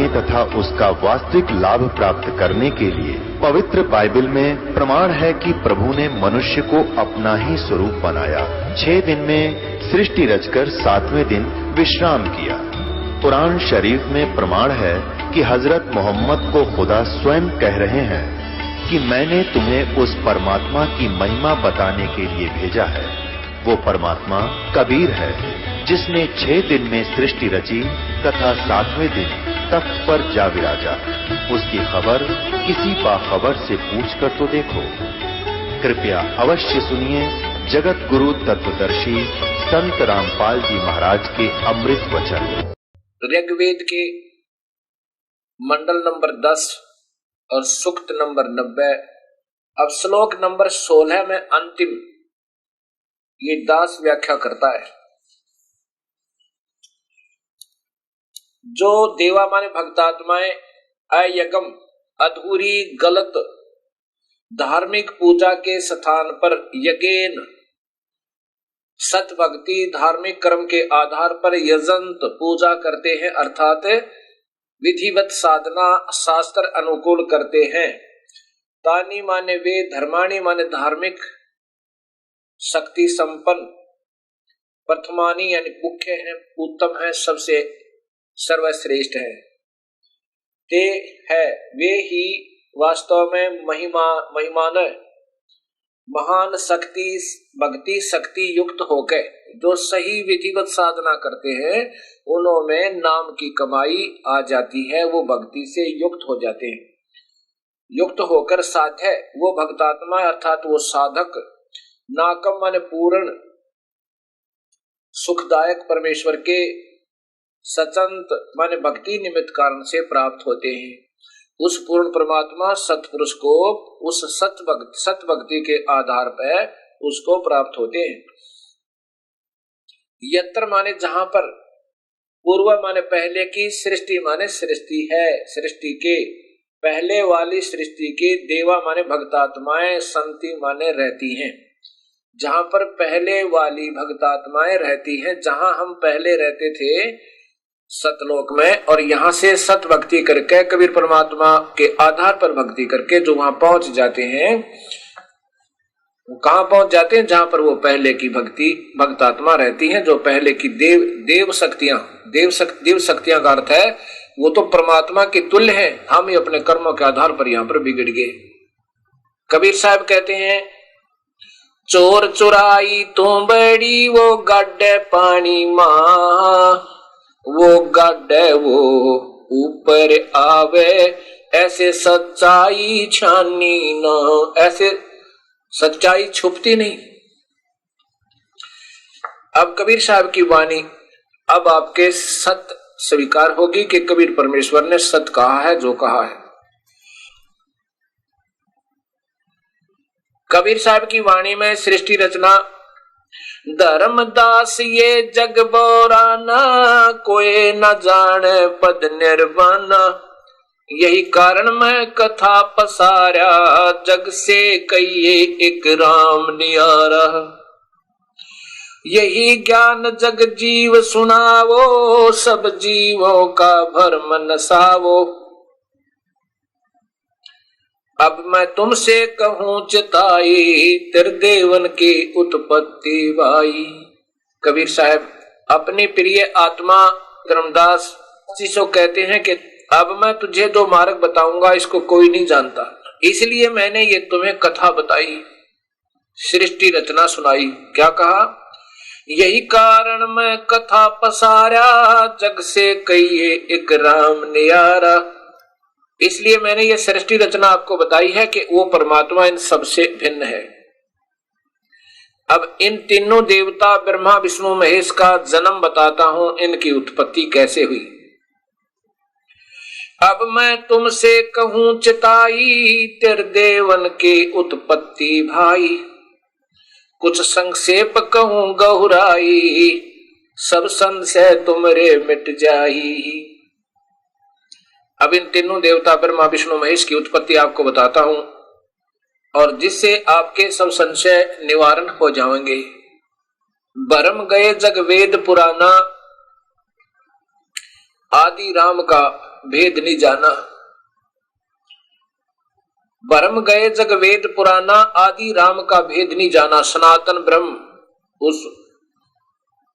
पाने तथा उसका वास्तविक लाभ प्राप्त करने के लिए पवित्र बाइबल में प्रमाण है कि प्रभु ने मनुष्य को अपना ही स्वरूप बनाया। 6 दिन में सृष्टि रचकर 7वें दिन विश्राम किया। कुरान शरीफ में प्रमाण है कि हजरत मोहम्मद को खुदा स्वयं कह रहे हैं कि मैंने तुम्हें उस परमात्मा की महिमा बताने के लिए भेजा है। वो परमात्मा कबीर है जिसने 6 दिन में सृष्टि रची तथा 7वें दिन तख्त पर जा विराजा। उसकी खबर किसी बाखबर से पूछ कर तो देखो। कृपया अवश्य सुनिए जगत गुरु तत्वदर्शी संत रामपाल जी महाराज के अमृत वचन। ऋग्वेद के मंडल नंबर 10 और सूक्त नंबर 90। अब श्लोक नंबर 16 में अंतिम ये दास व्याख्या करता है। जो देवा माने भक्तात्माएं अयगम अधूरी गलत धार्मिक पूजा के स्थान पर यज्ञ सत भक्ति धार्मिक कर्म के आधार पर यजंत पूजा करते हैं, अर्थात विधिवत साधना शास्त्र अनुकूल करते हैं। तानी माने वे, धर्माणी माने धार्मिक, शक्ति संपन्न, प्रथमानी यानी मुख्य है, उत्तम है, सबसे सर्वश्रेष्ठ है। ते है वे ही वास्तव में महिमान महान शक्ति भक्ति शक्ति युक्त होकर जो सही विधिवत साधना करते हैं उनमें नाम की कमाई आ जाती है। वो भक्ति से युक्त हो जाते हैं। युक्त होकर साध्य वो भक्तात्मा अर्थात वो साधक नाकम माने पूर्ण सुखदायक परमेश्वर के सचंत माने भक्ति निमित्त कारण से प्राप्त होते हैं। उस पूर्ण परमात्मा सतपुरुष को उस सत भक्ति के आधार पर उसको प्राप्त होते हैं। यत्र माने जहां पर, पूर्व माने पहले की, सृष्टि माने सृष्टि है, सृष्टि के पहले वाली सृष्टि के, देवा माने भक्तात्माएं, संति माने रहती हैं। जहां पर पहले वाली भक्तात्माएं रहती हैं, जहां हम पहले रहते थे सतलोक में, और यहां से सत भक्ति करके कबीर परमात्मा के आधार पर भक्ति करके जो वहां पहुंच जाते हैं, वो कहां पहुंच जाते हैं? जहां पर वो पहले की भक्तात्मा रहती हैं, जो पहले की देव शक्तियां का अर्थ है वो तो परमात्मा के तुल्य है। हम ही अपने कर्मों के आधार पर यहां पर बिगड़ गए। कबीर साहब कहते हैं, चोर चुराई तो बड़ी वो गड्ढे पानी मां, वो गड्ढे वो ऊपर आवे, ऐसे सच्चाई छानी ना, ऐसे सच्चाई छुपती नहीं। अब कबीर साहब की वाणी अब आपके सत्य स्वीकार होगी कि कबीर परमेश्वर ने सत्य कहा है जो कहा है। कबीर साहब की वाणी में सृष्टि रचना, धर्मदास ये जग बोराना, कोई न जाने पद निर्वाणा, यही कारण मैं कथा पसारा, जग से कहिए एक राम नियारा। यही ज्ञान जग जीव सुनावो, सब जीवों का भरम नसावो। अब मैं तुमसे कहूं चिताई, त्रिदेवन की उत्पत्ति भाई। कबीर साहब अपनी प्रिय आत्मा धर्मदास जी से कहते हैं कि अब मैं तुझे जो मार्ग बताऊंगा इसको कोई नहीं जानता, इसलिए मैंने ये तुम्हें कथा बताई, सृष्टि रचना सुनाई। क्या कहा? यही कारण मैं कथा पसारा, जग से कहिए एक राम नियारा। इसलिए मैंने ये सृष्टि रचना आपको बताई है कि वो परमात्मा इन सबसे भिन्न है। अब इन तीनों देवता ब्रह्मा विष्णु महेश का जन्म बताता हूं, इनकी उत्पत्ति कैसे हुई। अब मैं तुमसे कहूं चिताई, त्रिदेवन की उत्पत्ति भाई, कुछ संक्षेप कहूं गहुराई, सब संशय तुमरे मिट जाई। अब इन तीनों देवता ब्रह्मा विष्णु महेश की उत्पत्ति आपको बताता हूं, और जिससे आपके सब संशय निवारण हो जाएंगे। भरम गए जग वेद पुराना, आदि राम का भेद नहीं जाना। भरम गए जग वेद पुराना, आदि राम का भेद नहीं जाना। सनातन ब्रह्म, उस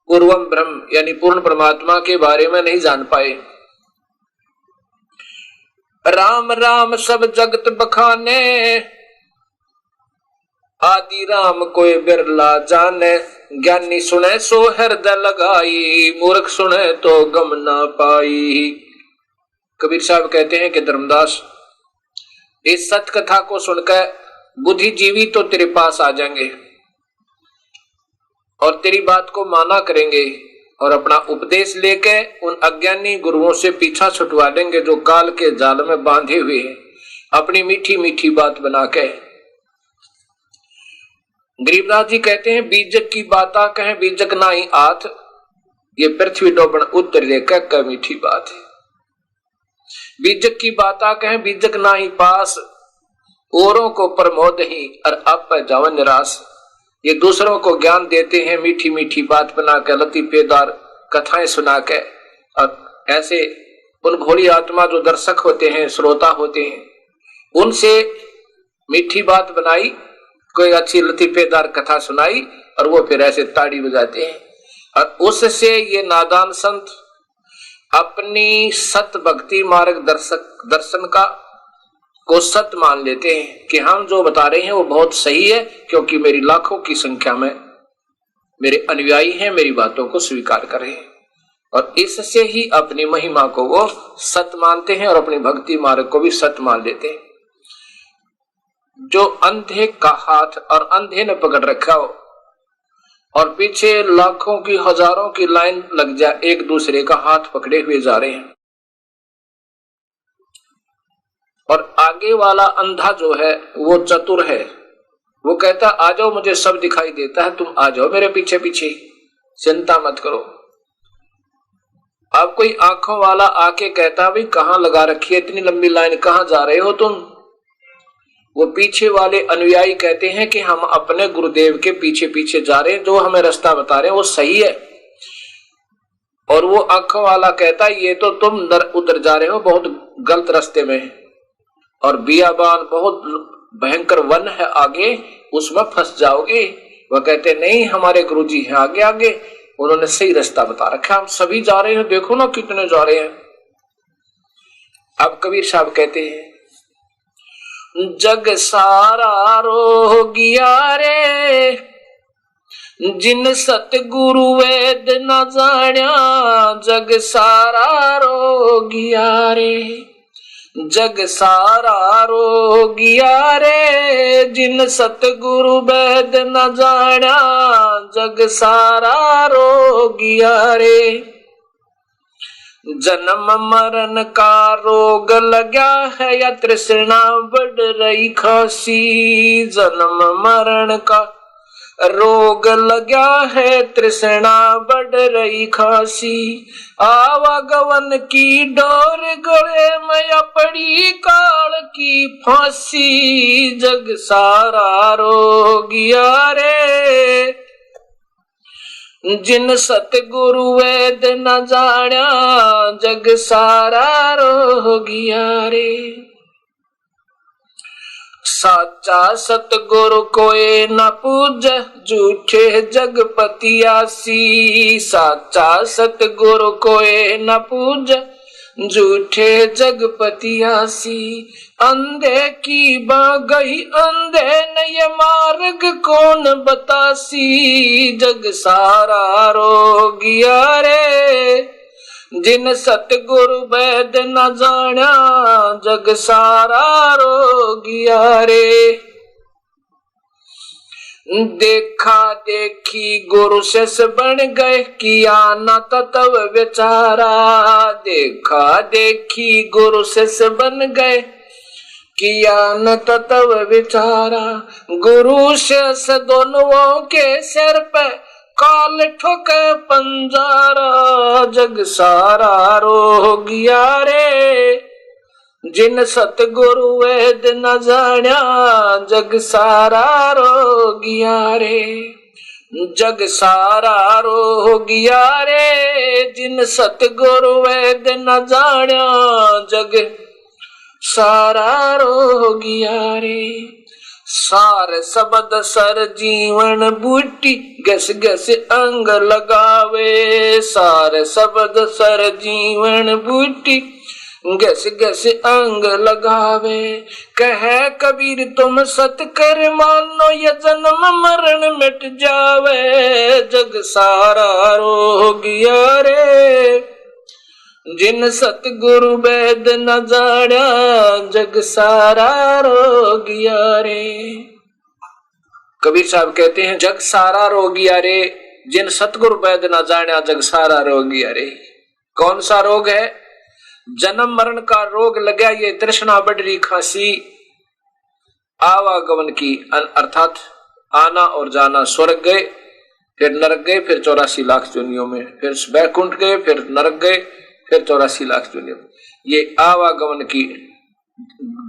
पूर्वम ब्रह्म यानी पूर्ण परमात्मा के बारे में नहीं जान पाए। राम राम सब जगत बखाने, आदि राम कोई बिरला जाने। ज्ञानी सुने सो हृदय लगाई, मूर्ख सुने तो गम ना पाई। कबीर साहब कहते हैं कि धर्मदास, इस सत्य कथा को सुनकर बुद्धिजीवी तो तेरे पास आ जाएंगे और तेरी बात को माना करेंगे और अपना उपदेश लेके उन अज्ञानी गुरुओं से पीछा छुटवा देंगे जो काल के जाल में बांधे हुए हैं अपनी मीठी मीठी बात बना के। गरीबनाथ जी कहते हैं, बीजक की बाता कहें बीजक ना ही आथ, ये पृथ्वी डोबन उत्तर लेकर कह मीठी बात है। बीजक की बाता कहें बीजक ना ही पास, औरों को प्रमोद ही और आप पर जावन निराश। ये दूसरों को ज्ञान देते हैं मीठी मीठी बात बना के, लतीफेदार कथाएं सुना के, और ऐसे उन भोली आत्मा जो दर्शक होते हैं, श्रोता होते हैं, उनसे मीठी बात बनाई, कोई अच्छी लतीफेदार कथा सुनाई और वो फिर ऐसे ताड़ी बजाते हैं। और उससे ये नादान संत अपनी सत भक्ति मार्ग दर्शन का को सत्य मान लेते हैं कि हम जो बता रहे हैं वो बहुत सही है, क्योंकि मेरी लाखों की संख्या में मेरे अनुयायी हैं, मेरी बातों को स्वीकार कर रहे हैं। और इससे ही अपनी महिमा को वो सत्य मानते हैं और अपनी भक्ति मार्ग को भी सत्य मान लेते हैं। जो अंधे का हाथ और अंधे ने पकड़ रखा हो और पीछे लाखों की हजारों की लाइन लग जाए, एक दूसरे का हाथ पकड़े हुए जा रहे हैं, और आगे वाला अंधा जो है वो चतुर है, वो कहता आ जाओ, मुझे सब दिखाई देता है, तुम आ जाओ मेरे पीछे पीछे, चिंता मत करो। अब कोई आंखों वाला आके कहता भाई कहां लगा रखी है इतनी लंबी लाइन, कहां जा रहे हो तुम? वो पीछे वाले अनुयायी कहते हैं कि हम अपने गुरुदेव के पीछे पीछे जा रहे हैं, जो हमें रास्ता बता रहे हैं वो सही है। और वो आंखों वाला कहता है ये तो तुम उधर जा रहे हो, बहुत गलत रास्ते में, और बियाबान बहुत भयंकर वन है आगे, उसमें फंस जाओगे। वह कहते नहीं, हमारे गुरुजी हैं आगे आगे, उन्होंने सही रास्ता बता रखा, हम सभी जा रहे हैं, देखो ना कितने जा रहे हैं। अब कबीर साहब कहते हैं, जग सारा रोगिया रे, जिन सतगुरु वेद न जान्या, जग सारा रोगिया रे, जग सारा रोगिया रे, जिन सतगुरु वेद न जान्या, जग सारा रोगिया रे। जन्म मरण का रोग लगा है या तृष्णा बढ़ रही खासी, जन्म मरण का रोग लगा है तृष्णा बढ़ रही खासी। आवागवन की डोर गले में पड़ी काल की फांसी, जग सारा रोगिया रे, जिन सतगुरु वेद न जान्या, जग सारा रोगिया रे। साचा सतगुरु कोई न पूज, झूठे जगपतियासी, साचा सतगुरु कोई न पूज, झूठे जगपतियासी। अंधे की बागही अंधे न ये मार्ग कौन बतासी, जग सारा रोगिया रे, जिन सतगुरु वेद न जान्या, जग सारा रोगिया रे। देखा देखी गुरु शिष्य बन गए, किया न तत्व विचारा, देखा देखी गुरु शिष्य बन गए, किया न तत्व विचारा। गुरु शिष्य दोनों के सिर पे काल ठोके पंजारा, जग सारा रोगिया रे, जिन सतगुरु वेद न जान्या, जग सारा रोगिया रे। जग सारा रोगिया रे, जिन सतगुरु वेद न जाण्या, जग सारा रोगिया रे। सार सबद सर जीवन बूटी, गस गस अंग लगावे, सार सबद सर जीवन बूटी, गस गस अंग लगावे। कहे कबीर तुम सत कर मानो, ये जन्म मरण मिट जावे, जग सारा रोगिया रे, जिन सतगुरु वेद न जाण्या, जग सारा रोगिया रे। कबीर साहब कहते हैं जग सारा रोगिया रे, जिन सतगुरु वेद न जाण्या, जग सारा रोगिया रे। कौन सा रोग है? जन्म मरण का रोग लगा, ये तृष्णा बढ़ी खांसी आवागमन की, अर्थात आना और जाना। स्वर्ग गए, फिर नरक गए, फिर 84 लाख योनियों में, फिर वैकुंठ गए, फिर नरक गए, फिर 84 लाख योनियों में। ये आवागमन की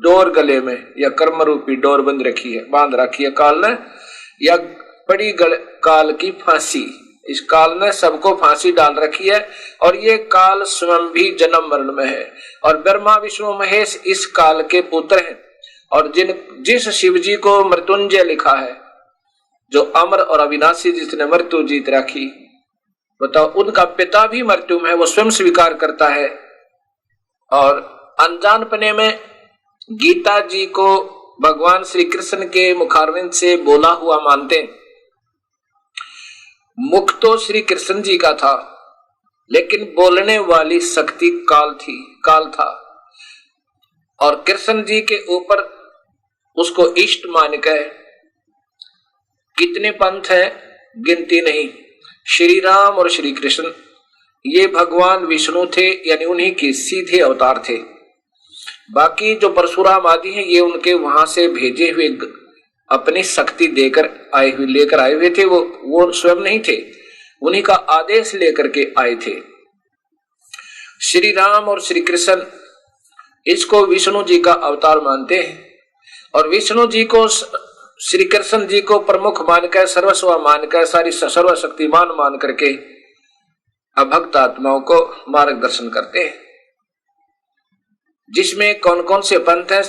डोर गले में या कर्म रूपी डोर बंद रखी है, बांध रखी है काल ने, या बड़ी काल की फांसी। इस काल ने सबको फांसी डाल रखी है, और ये काल स्वयं भी जन्म मरण में है। और ब्रह्मा विष्णु महेश इस काल के पुत्र हैं। और जिस शिव जी को मृत्युंजय लिखा है, जो अमर और अविनाशी, जिसने मृत्यु जीत रखी, बताओ उनका पिता भी मृत्यु में है, वो स्वयं स्वीकार करता है। और अनजानपने में गीता जी को भगवान श्री कृष्ण के मुखारविंद से बोला हुआ मानते। मुख तो श्री कृष्ण जी का था, लेकिन बोलने वाली शक्ति काल था। और कृष्ण जी के ऊपर उसको इष्ट मानकर कितने पंथ हैं, गिनती नहीं। श्री राम और श्री कृष्ण ये भगवान विष्णु थे, यानी उन्हीं के सीधे अवतार थे। बाकी जो परशुराम आदि हैं, ये उनके वहां से भेजे हुए अपनी शक्ति लेकर आए हुए थे। वो स्वयं नहीं थे, उन्हीं का आदेश लेकर के आए थे। श्री राम और श्री कृष्ण इसको विष्णु जी का अवतार मानते हैं, और विष्णु जी को श्री कृष्ण जी को प्रमुख मानकर, सर्वस्व मानकर, सारी सर्वशक्तिमान मान करके अभक्त आत्माओं को मार्गदर्शन करते हैं। जिसमें कौन कौन से पंथ हैं?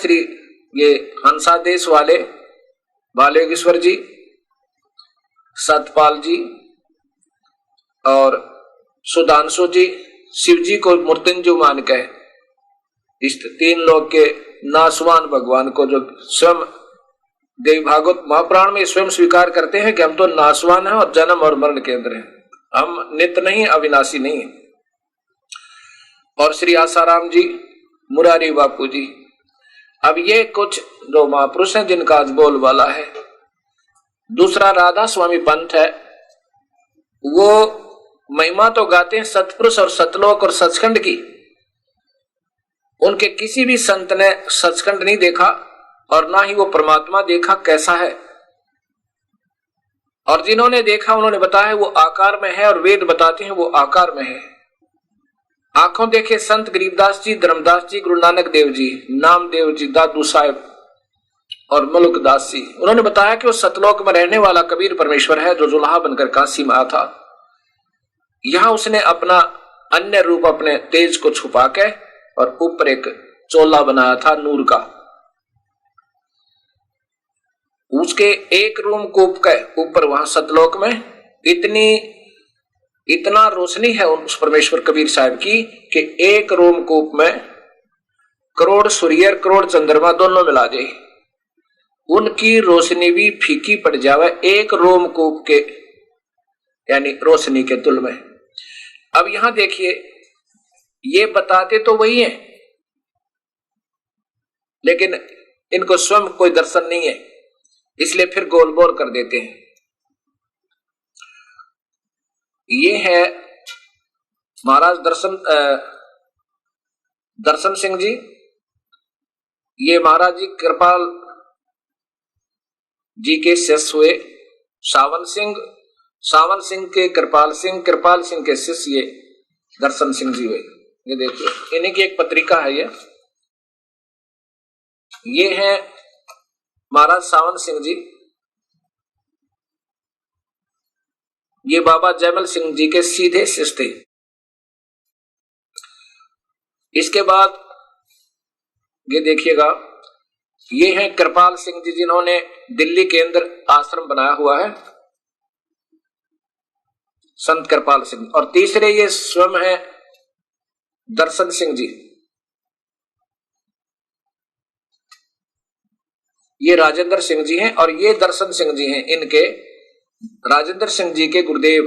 ये हंसादेश वाले बालेश्वर जी, सतपाल जी और सुधांशु जी, शिव जी को मृत्युंजय मान के इस 3 लोग के नासवान भगवान को, जो स्वयं देवी भागवत महापुराण में स्वयं स्वीकार करते हैं कि हम तो नासवान हैं और जन्म और मरण के अंदर हैं, हम नित्य नहीं, अविनाशी नहीं है। और श्री आसाराम जी, मुरारी बापू जी। अब ये कुछ जो महापुरुष हैं जिनका आज बोल वाला है। दूसरा राधा स्वामी पंथ है, वो महिमा तो गाते हैं सतपुरुष और सतलोक और सचखंड की। उनके किसी भी संत ने सचखंड नहीं देखा, और ना ही वो परमात्मा देखा कैसा है। और जिन्होंने देखा उन्होंने बताया वो आकार में है, और वेद बताते हैं वो आकार में है। आंखों देखे संत गरीबदास जी, धर्मदास जी, गुरु नानक देव जी, नामदेव जी, दादू साहेब और मलुक दास जी, उन्होंने बताया कि वो सतलोक में रहने वाला कबीर परमेश्वर है, जो जुल्हा बनकर काशी में आया था। यहां उसने अपना अन्य रूप, अपने तेज को छुपा के, और ऊपर एक चोला बनाया था नूर का। उसके एक रूम कूप के ऊपर वहां सतलोक में इतना रोशनी है उस परमेश्वर कबीर साहब की कि एक रोम कूप में करोड़ सूर्य, करोड़ चंद्रमा दोनों मिला दे, उनकी रोशनी भी फीकी पड़ जावे एक रोम कूप के, यानी रोशनी के तुल में। अब यहां देखिए, ये बताते तो वही हैं, लेकिन इनको स्वयं कोई दर्शन नहीं है, इसलिए फिर गोल बोल कर देते हैं। ये है महाराज दर्शन सिंह जी, ये महाराज जी कृपाल जी के शिष्य हुए। सावन सिंह के कृपाल सिंह के शिष्य ये दर्शन सिंह जी हुए। ये देखिए, इन्हीं की एक पत्रिका है ये है महाराज सावन सिंह जी। ये बाबा जयमल सिंह जी के सीधे शिष्य थे। इसके बाद ये देखिएगा, ये हैं कृपाल सिंह जी, जिन्होंने दिल्ली के अंदर आश्रम बनाया हुआ है, संत कृपाल सिंह। और तीसरे ये स्वयं है दर्शन सिंह जी, ये राजेंद्र सिंह जी हैं और ये दर्शन सिंह जी हैं, इनके राजेंद्र सिंह जी के गुरुदेव।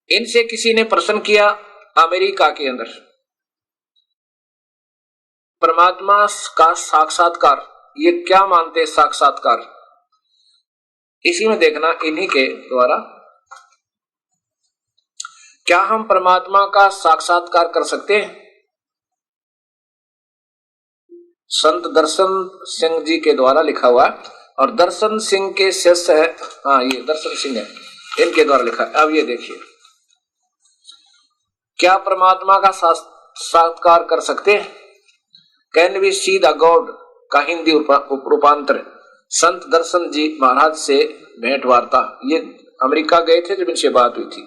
इनसे किसी ने प्रश्न किया अमेरिका के अंदर, परमात्मा का साक्षात्कार, ये क्या मानते हैं साक्षात्कार? इसी में देखना इन्हीं के द्वारा, क्या हम परमात्मा का साक्षात्कार कर सकते हैं? संत दर्शन सिंह जी के द्वारा लिखा हुआ है, और दर्शन सिंह के शिष्य है, हाँ ये दर्शन सिंह है, इनके द्वारा लिखा है। अब ये देखिए, क्या परमात्मा का साक्षात्कार कर सकते हैं? Can we see the God का हिंदी रूपांतर, संत दर्शन जी महाराज से भेंट वार्ता। ये अमेरिका गए थे जब इनसे बात हुई थी।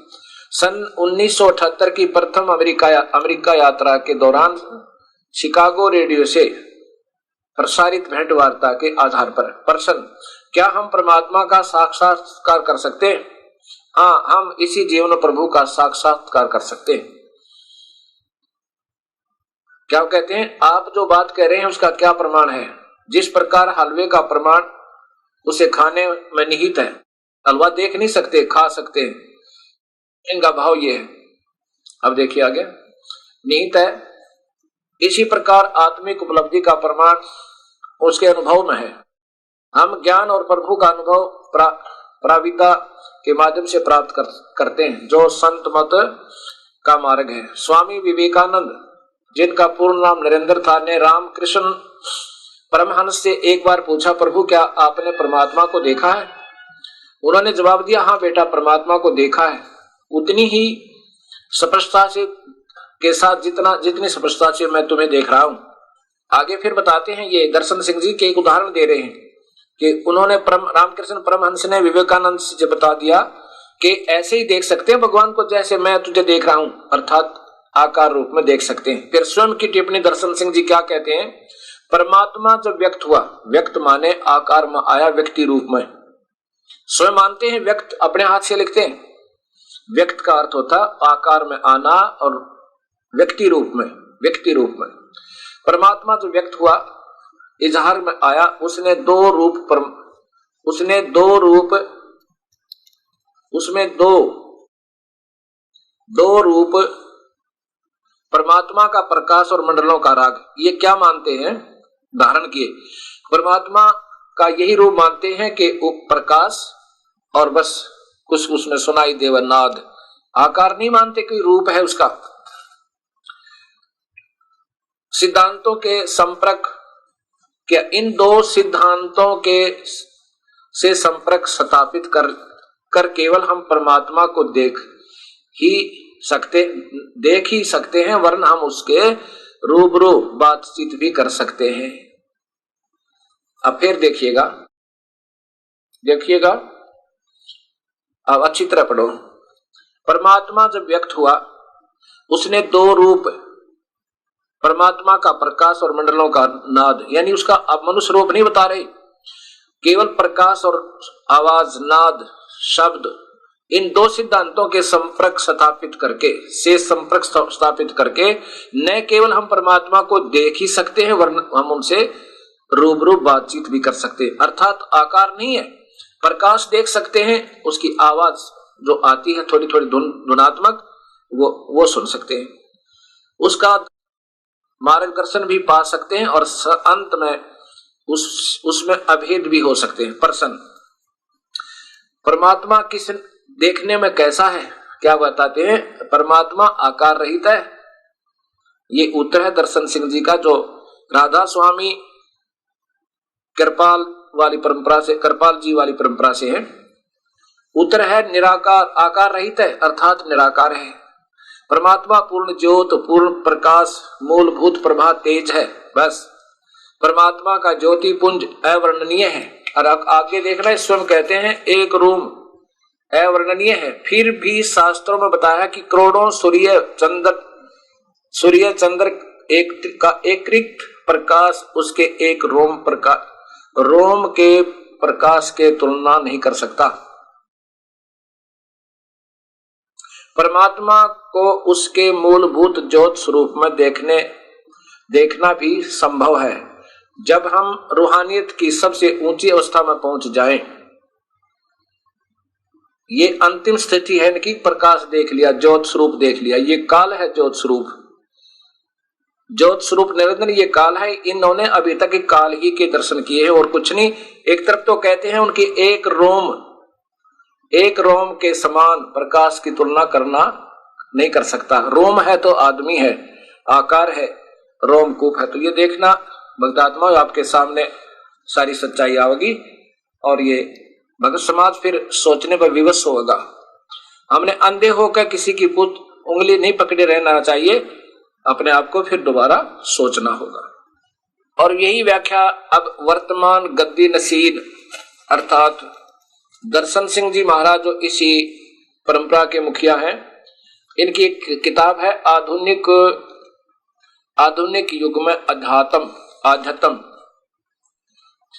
सन 1978 की प्रथम अमेरिका यात्रा के दौरान शिकागो रेडियो से प्रसारित भेंट वार्ता के आधार पर प्रश्न, क्या हम परमात्मा का साक्षात्कार कर सकते हैं? हाँ, हम इसी जीवन में प्रभु का साक्षात्कार कर सकते हैं। क्या कहते हैं? आप जो बात कह रहे हैं उसका क्या प्रमाण है? जिस प्रकार हलवे का प्रमाण उसे खाने में निहित है, हलवा देख नहीं सकते, खा सकते हैं, इनका भाव ये है। अब देखिए आगे, निहित है। इसी प्रकार आत्मिक उपलब्धि का प्रमाण उसके अनुभव में है। हम ज्ञान और प्रभु का अनुभव प्राविता के माध्यम से प्राप्त करते हैं, जो संत मत का मार्ग है। स्वामी विवेकानंद, जिनका पूर्ण नाम नरेंद्र था, ने रामकृष्ण परमहंस से एक बार पूछा, प्रभु क्या आपने परमात्मा को देखा है? उन्होंने जवाब दिया, हाँ बेटा, परमात्मा को देखा है, उतनी ही स्पष्टता से के साथ जितनी स्पष्टता से मैं तुम्हें देख रहा हूं। आगे फिर बताते हैं, ये दर्शन सिंह जी के एक उदाहरण दे रहे हैं कि उन्होंने रामकृष्ण परमहंस ने विवेकानंद से बता दिया कि ऐसे ही देख सकते हैं भगवान को जैसे मैं तुझे देख रहा हूं, अर्थात आकार रूप में देख सकते हैं। फिर स्वयं की टिप्पणी दर्शन सिंह जी क्या कहते हैं? परमात्मा जब व्यक्त हुआ, व्यक्त माने आकार में आया, व्यक्ति रूप में। स्वयं मानते हैं, व्यक्त अपने हाथ से लिखते हैं। व्यक्त का अर्थ होता आकार में आना और व्यक्ति रूप में, व्यक्ति रूप में। परमात्मा जो व्यक्त हुआ, इजहार में आया, उसने दो रूप परमात्मा का प्रकाश और मंडलों का राग। ये क्या मानते हैं? धारण किए परमात्मा का यही रूप मानते हैं कि वो प्रकाश और बस कुछ उसमें सुनाई देव नाद, आकार नहीं मानते, कोई रूप है उसका। सिद्धांतों के संपर्क, क्या इन दो सिद्धांतों के से संपर्क स्थापित कर केवल हम परमात्मा को देख ही सकते हैं, वरना हम उसके रूबरू बातचीत भी कर सकते हैं। अब फिर देखिएगा, अब अच्छी तरह पढ़ो। परमात्मा जब व्यक्त हुआ, उसने दो रूप, परमात्मा का प्रकाश और मंडलों का नाद, यानी उसका अब मनुष्य रूप नहीं बता रहे, केवल प्रकाश और आवाज, नाद, शब्द, इन दो सिद्धांतों के संपर्क स्थापित करके न केवल हम परमात्मा को देख ही सकते हैं, वरना हम उनसे रूबरू बातचीत भी कर सकते हैं। अर्थात आकार नहीं है, प्रकाश देख सकते हैं, उसकी आवाज जो आती है थोड़ी थोड़ी धुनात्मक, वो सुन सकते हैं, उसका मार्गदर्शन भी पा सकते हैं, और अंत में उसमें अभेद भी हो सकते हैं। प्रश्न, परमात्मा किस देखने में कैसा है? क्या बताते हैं? परमात्मा आकार रहित है। ये उत्तर है दर्शन सिंह जी का, जो राधा स्वामी कृपाल जी वाली परंपरा से है। उत्तर है निराकार, आकार रहित है, अर्थात निराकार है। परमात्मा पूर्ण ज्योत, पूर्ण प्रकाश, मूलभूत प्रभा, तेज है। बस परमात्मा का ज्योति पुंज अवर्णनीय है। और आगे देखना, स्वयं कहते हैं एक रूम अवर्णनीय है, फिर भी शास्त्रों में बताया कि करोड़ों सूर्य चंद्र एक प्रकाश उसके एक रोम के प्रकाश के तुलना नहीं कर सकता। परमात्मा को उसके मूलभूत ज्योत स्वरूप में देखना भी संभव है। जब हम रूहानियत की सबसे ऊंची अवस्था में पहुंच जाएं, ये अंतिम स्थिति है कि प्रकाश देख लिया, ज्योत स्वरूप देख लिया, ये काल है ज्योत स्वरूप निरंजन, ये काल है। इन्होंने अभी तक काल ही के दर्शन किए हैं और कुछ नहीं। एक तरफ तो कहते हैं उनके एक रोम के समान प्रकाश की तुलना करना नहीं कर सकता। रोम है तो आदमी है, आकार है, रोमकूप है। तो ये देखना भक्तात्मा, आपके सामने सारी सच्चाई आएगी और ये भगत समाज फिर सोचने पर विवश होगा। हमने अंधे होकर किसी की उंगली नहीं पकड़े रहना चाहिए, अपने आप को फिर दोबारा सोचना होगा। और यही व्याख्या अब वर्तमान गद्दी नसीन अर्थात दर्शन सिंह जी महाराज, जो इसी परंपरा के मुखिया हैं, इनकी एक किताब है आधुनिक युग में आध्यात्म,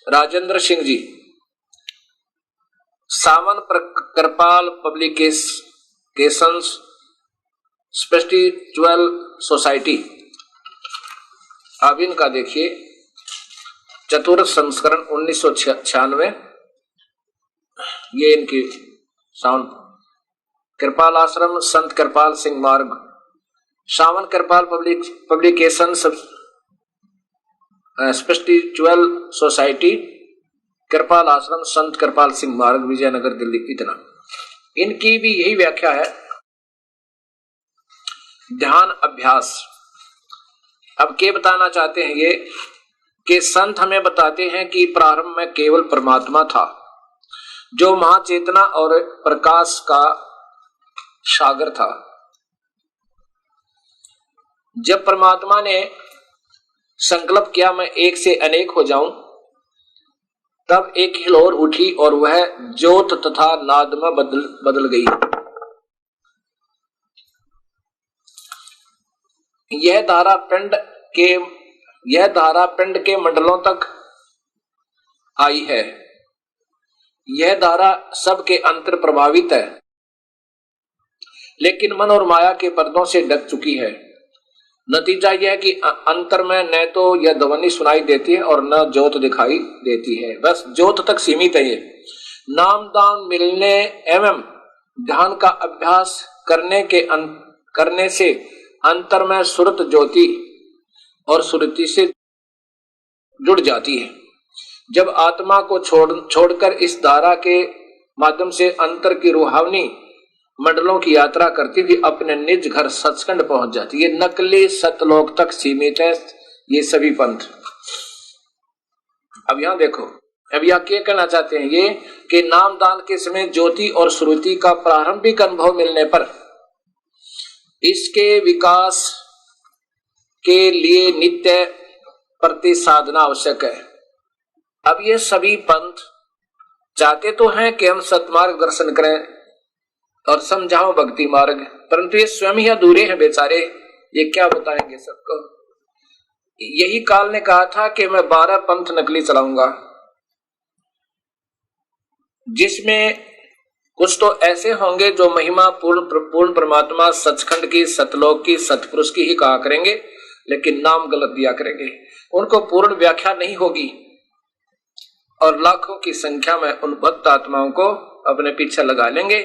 राजेंद्र सिंह जी, सावन कृपाल पब्लिकेशंस, स्पिरिचुअल सोसाइटी। अब इनका देखिए चतुर्थ संस्करण 1996, ये इनकी सावन कृपाल आश्रम, संत कृपाल सिंह मार्ग, सावन कृपाल पब्लिकेशन, स्पिरिचुअल सोसाइटी, कृपाल आश्रम, संत कृपाल सिंह मार्ग, विजयनगर, दिल्ली। इतना इनकी भी यही व्याख्या है। ध्यान अभ्यास। अब क्या बताना चाहते हैं ये कि संत हमें बताते हैं कि प्रारंभ में केवल परमात्मा था, जो महाचेतना और प्रकाश का सागर था। जब परमात्मा ने संकल्प किया मैं एक से अनेक हो जाऊं, तब एक हिलोर उठी और वह ज्योत तथा नाद में बदल गई। यह धारा पिंड के मंडलों तक आई है। यह धारा सबके अंतर प्रभावित है, लेकिन मन और माया के पर्दों से ढक चुकी है। नतीजा यह है कि अंतर में न तो यह ध्वनि सुनाई देती है और न ज्योत दिखाई देती है, बस ज्योत तक सीमित है। ये नाम दान मिलने एवं ध्यान का अभ्यास करने से अंतर में सुरत ज्योति और सुरति से जुड़ जाती है। जब आत्मा को छोड़कर इस धारा के माध्यम से अंतर की रूहानी मंडलों की यात्रा करती हुई अपने निज घर सचखंड पहुंच जाती है। ये नकली सतलोक तक सीमित है ये सभी पंथ। अब यहां देखो, अब यह क्या कहना चाहते हैं ये कि नाम दान के समय ज्योति और श्रुति का प्रारंभिक अनुभव मिलने पर इसके विकास के लिए नित्य प्रति साधना आवश्यक है। अब ये सभी पंथ चाहते तो हैं कि हम सतमार्ग दर्शन करें और समझाओ भक्ति मार्ग, परंतु ये स्वयं ही अधूरे हैं बेचारे, ये क्या बताएंगे सबको। यही काल ने कहा था कि मैं 12 पंथ नकली चलाऊंगा, जिसमें कुछ तो ऐसे होंगे जो महिमा पूर्ण परमात्मा सचखंड की, सतलोक की, सतपुरुष की ही कहा करेंगे, लेकिन नाम गलत दिया करेंगे। उनको पूर्ण व्याख्या नहीं होगी और लाखों की संख्या में उन भक्त आत्माओं को अपने पीछे लगा लेंगे।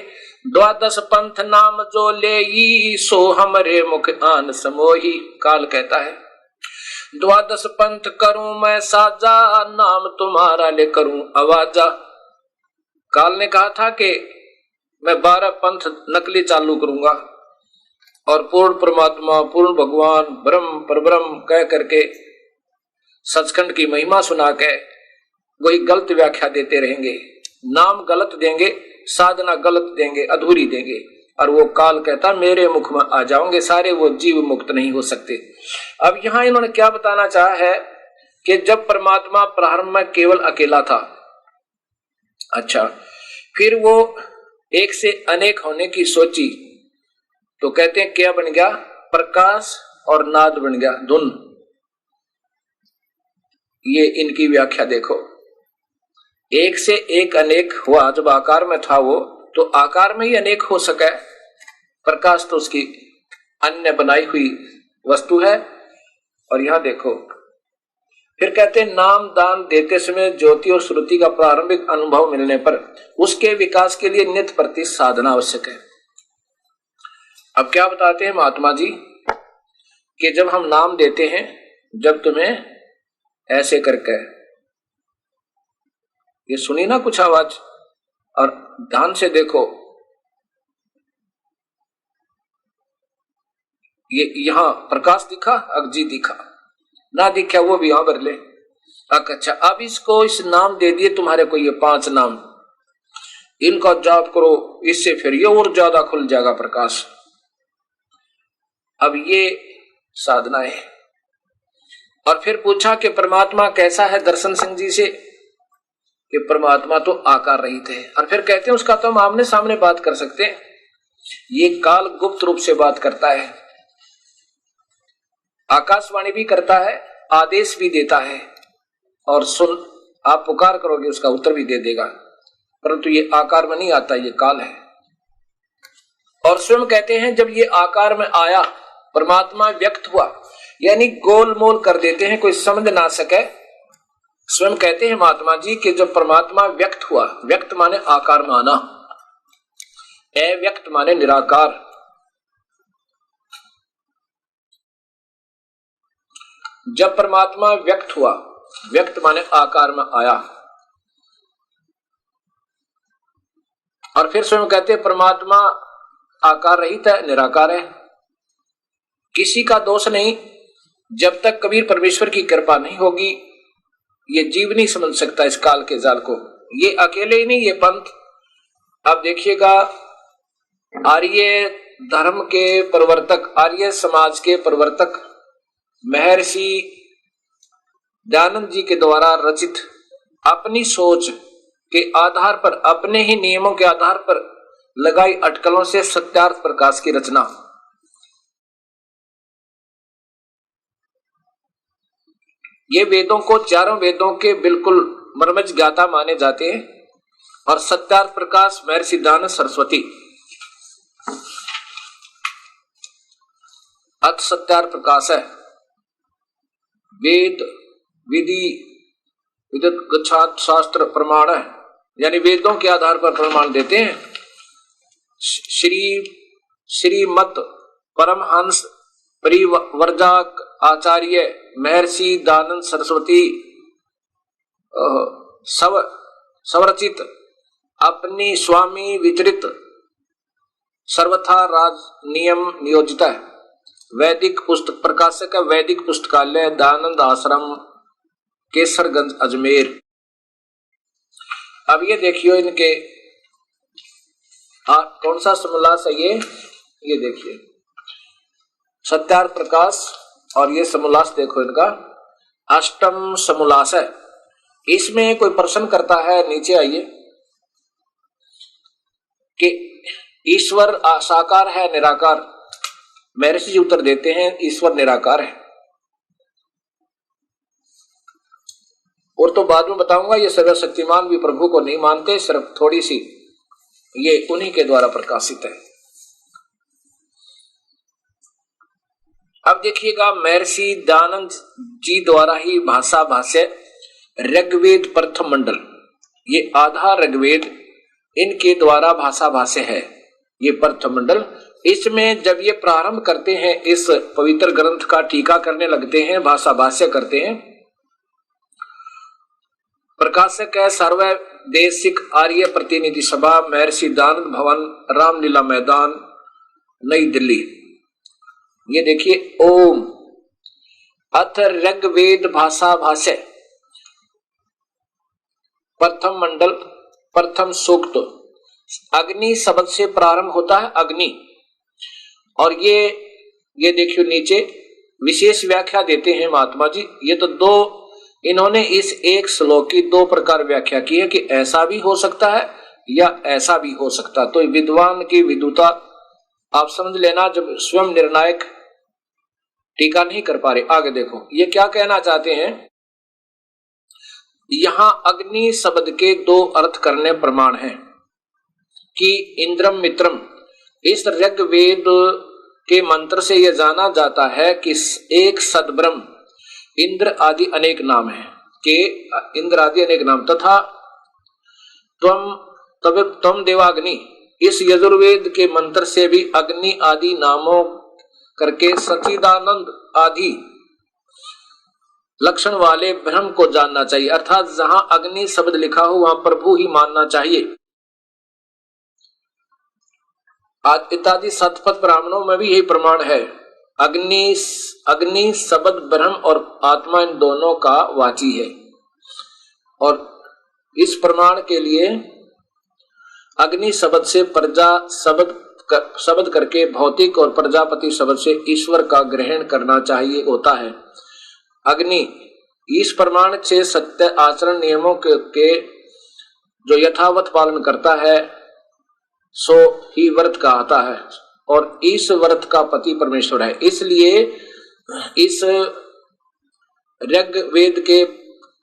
12 पंथ नाम जो ले सो हमरे मुख आन समोही, काल कहता है 12 पंथ करूं मैं साजा, नाम तुम्हारा ले करूं आवाजा। काल ने कहा था कि मैं 12 पंथ नकली चालू करूंगा और पूर्ण परमात्मा, पूर्ण भगवान, ब्रह्म परब्रह्म कह करके सचखंड की महिमा सुना के वही गलत व्याख्या देते रहेंगे, नाम गलत देंगे, साधना गलत देंगे, अधूरी देंगे। और वो काल कहता मेरे मुख में आ जाओगे सारे, वो जीव मुक्त नहीं हो सकते। अब यहां इन्होंने क्या बताना चाहा है कि जब परमात्मा प्रारंभ में केवल अकेला था, अच्छा, फिर वो एक से अनेक होने की सोची तो कहते हैं क्या बन गया? प्रकाश और नाद बन गया, धुन। ये इनकी व्याख्या देखो, एक से एक अनेक हुआ, जब आकार में था वो तो आकार में ही अनेक हो सका। प्रकाश तो उसकी अन्य बनाई हुई वस्तु है। और यहां देखो फिर कहते हैं नाम दान देते समय ज्योति और श्रुति का प्रारंभिक अनुभव मिलने पर उसके विकास के लिए नित्य प्रति साधना आवश्यक है। अब क्या बताते हैं महात्मा जी कि जब हम नाम देते हैं, जब तुम्हें ऐसे करके, ये सुनी ना कुछ आवाज, और ध्यान से देखो, ये यहां प्रकाश दिखा, अगजी दिखा, ना दिखा वो भी यहां भर ले। अच्छा, अब इसको इस नाम दे दिए तुम्हारे को, ये 5 नाम, इनका जाप करो, इससे फिर ये और ज्यादा खुल जाएगा प्रकाश। अब ये साधना है। और फिर पूछा कि परमात्मा कैसा है दर्शन सिंह जी से, कि परमात्मा तो आकार रहित है। और फिर कहते हैं उसका तो हम आमने सामने बात कर सकते हैं, ये काल गुप्त रूप से बात करता है, आकाशवाणी भी करता है, आदेश भी देता है, और सुन आप पुकार करोगे उसका उत्तर भी दे देगा, परंतु ये आकार में नहीं आता, ये काल है। और स्वयं कहते हैं जब ये आकार में आया, परमात्मा व्यक्त हुआ, यानी गोलमोल कर देते हैं, कोई समझ ना सके। स्वयं कहते हैं महात्मा जी कि जब परमात्मा व्यक्त हुआ, व्यक्त माने आकार में आना, अव्यक्त माने निराकार। जब परमात्मा व्यक्त हुआ, व्यक्त माने आकार में आया। और फिर स्वयं कहते हैं परमात्मा आकार रहित है, निराकार है, किसी का दोष नहीं। जब तक कबीर परमेश्वर की कृपा नहीं होगी, ये जीव नहीं समझ सकता इस काल के जाल को। ये अकेले ही नहीं, ये पंथ, अब देखिएगा, आर्य धर्म के प्रवर्तक, आर्य समाज के प्रवर्तक महर्षि दयानंद जी के द्वारा रचित, अपनी सोच के आधार पर, अपने ही नियमों के आधार पर लगाई अटकलों से सत्यार्थ प्रकाश की रचना। ये वेदों को, चारों वेदों के बिल्कुल मर्मज्ञ ज्ञाता माने जाते हैं। और सत्यार्थ प्रकाश महर्षि दयानंद सरस्वती, अथ सत्यार्थ प्रकाश है, वेद विधि विदत गच्छात शास्त्र प्रमाण है, यानी वेदों के आधार पर प्रमाण देते हैं। श्रीमत परमहंस परिवर्जक आचार्य महर्षि दयानंद सरस्वती स्वरचित अपनी स्वामी विचरित सर्वथा राज नियम नियोजित है, वैदिक पुस्तक प्रकाशक है, वैदिक पुस्तकालय दयानंद आश्रम केसरगंज अजमेर। अब ये देखियो इनके कौन सा समोल्लास है, ये देखिए सत्यार्थ प्रकाश, और ये समोल्लास देखो इनका अष्टम समोल्लास है। इसमें कोई प्रश्न करता है, नीचे आइए, कि ईश्वर साकार है निराकार? महर्षि जी उत्तर देते हैं ईश्वर निराकार है। और तो बाद में बताऊंगा, ये सर्वशक्तिमान भी प्रभु को नहीं मानते, सिर्फ थोड़ी सी ये उन्हीं के द्वारा प्रकाशित है। अब देखिएगा, महर्षि दयानंद जी द्वारा ही भाषा भाष्य ऋग्वेद प्रथम मंडल, ये आधा ऋग्वेद इनके द्वारा भाषा भाष्य है, ये प्रथम मंडल। इसमें जब ये प्रारंभ करते हैं, इस पवित्र ग्रंथ का टीका करने लगते हैं, भाषा भाष्य करते हैं, प्रकाशक है सर्वदेशिक आर्य प्रतिनिधि सभा, महर्षि दयानंद भवन, रामलीला मैदान, नई दिल्ली। ये देखिए, ओम अथ ऋग्वेद भाषा भाष्य प्रथम मंडल प्रथम सूक्त, अग्नि शब्द से प्रारंभ होता है, अग्नि। और ये देखियो नीचे विशेष व्याख्या देते हैं महात्मा जी, ये तो 2 इन्होंने इस एक श्लोक की दो प्रकार व्याख्या की है कि ऐसा भी हो सकता है या ऐसा भी हो सकता। तो विद्वान की विद्वता आप समझ लेना जब स्वयं निर्णायक टीका नहीं कर पा रहे। आगे देखो ये क्या कहना चाहते हैं, यहां अग्नि शब्द के दो अर्थ करने प्रमाण है कि इंद्रम मित्रम। इस ऋग्वेद के मंत्र से यह जाना जाता है कि एक सद्ब्रह्म इंद्र आदि अनेक नाम है के इंद्र आदि अनेक नाम तथा त्वम देवाग्नि। इस यजुर्वेद के मंत्र से भी अग्नि आदि नामों करके सच्चिदानंद आदि लक्षण वाले ब्रह्म को जानना चाहिए। अर्थात जहां अग्नि शब्द लिखा हो वहां प्रभु ही मानना चाहिए। इत्यादि सतपथ ब्राह्मणों में भी यही प्रमाण है। अग्नि शब्द ब्रह्म और आत्मा इन दोनों का वाची है। और इस प्रमाण के लिए अग्नि शब्द से प्रजा शब्द करके भौतिक और प्रजापति शब्द से ईश्वर का ग्रहण करना चाहिए होता है। अग्नि इस प्रमाण से सत्य आचरण नियमों के जो यथावत पालन करता है सो ही व्रत कहता है और इस व्रत का पति परमेश्वर है। इसलिए इस ऋग्वेद के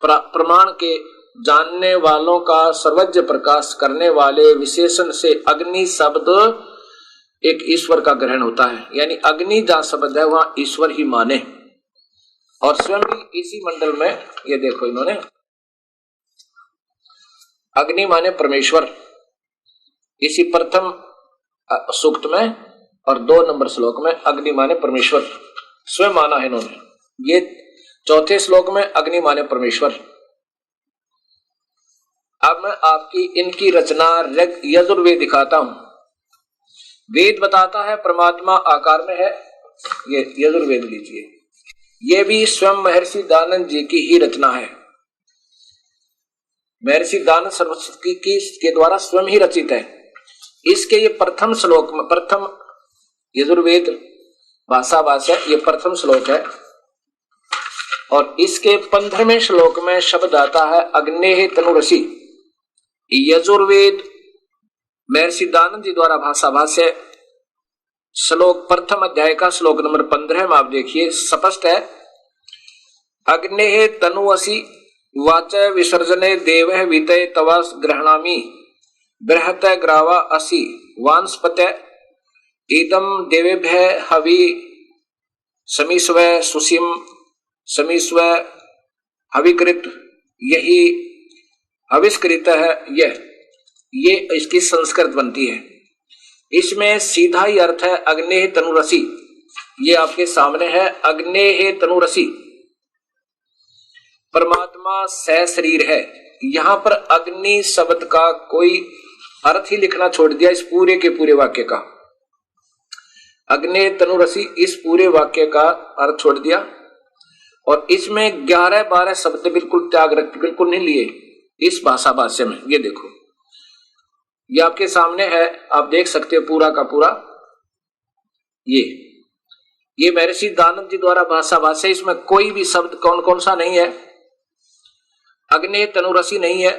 प्रमाण के जानने वालों का सर्वज्ञ प्रकाश करने वाले विशेषण से अग्नि शब्द एक ईश्वर का ग्रहण होता है। यानी अग्नि जहां शब्द है वहां ईश्वर ही माने। और स्वयं भी इसी मंडल में ये देखो इन्होंने अग्नि माने परमेश्वर इसी प्रथम सूक्त में और 2 नंबर श्लोक में अग्नि माने परमेश्वर स्वयं माना है इन्होंने। ये चौथे श्लोक में अग्नि माने परमेश्वर। अब मैं आपकी इनकी रचना यजुर्वेद दिखाता हूं। वेद बताता है परमात्मा आकार में है, ये यजुर्वेद लीजिए। ये भी स्वयं महर्षि दानंद जी की ही रचना है। महर्षि दानंद सरस्वती के द्वारा स्वयं ही रचित है। इसके ये प्रथम श्लोक में, प्रथम यजुर्वेद भाषा भाषा ये प्रथम श्लोक है और इसके 15वें श्लोक में शब्द आता है अग्नेः तनुरसि। यजुर्वेद महर्षि दानंद जी द्वारा भाषा भाष्य श्लोक प्रथम अध्याय का श्लोक नंबर 15 में आप देखिए स्पष्ट है, अग्नेः तनुअसि वाच विसर्जने देवः वितय तवा ग्रहणामि बृहत ग्रावा असि वांस्पत्य इदम देवेभ्य हवि समीस्व सुसीम समीस्व हविकृत यही हविष्कृत है। ये इसकी संस्कृत बनती है। इसमें सीधा ही अर्थ है अग्नेः तनुरसि। ये आपके सामने है अग्नेः तनुरसि। परमात्मा सशरीर है। यहां पर अग्नि शब्द का कोई अर्थ ही लिखना छोड़ दिया इस पूरे के पूरे वाक्य का। अग्नेः तनुरसि इस पूरे वाक्य का अर्थ छोड़ दिया और इसमें 11-12 शब्द बिल्कुल त्याग रख बिल्कुल नहीं लिए इस भाषा भाष्य में। ये देखो ये आपके सामने है, आप देख सकते हो पूरा का पूरा। ये महर्षि दानंद जी द्वारा भाषा भाष्य। इसमें कोई भी शब्द कौन कौन सा नहीं है, अग्नेः तनुरसि नहीं है,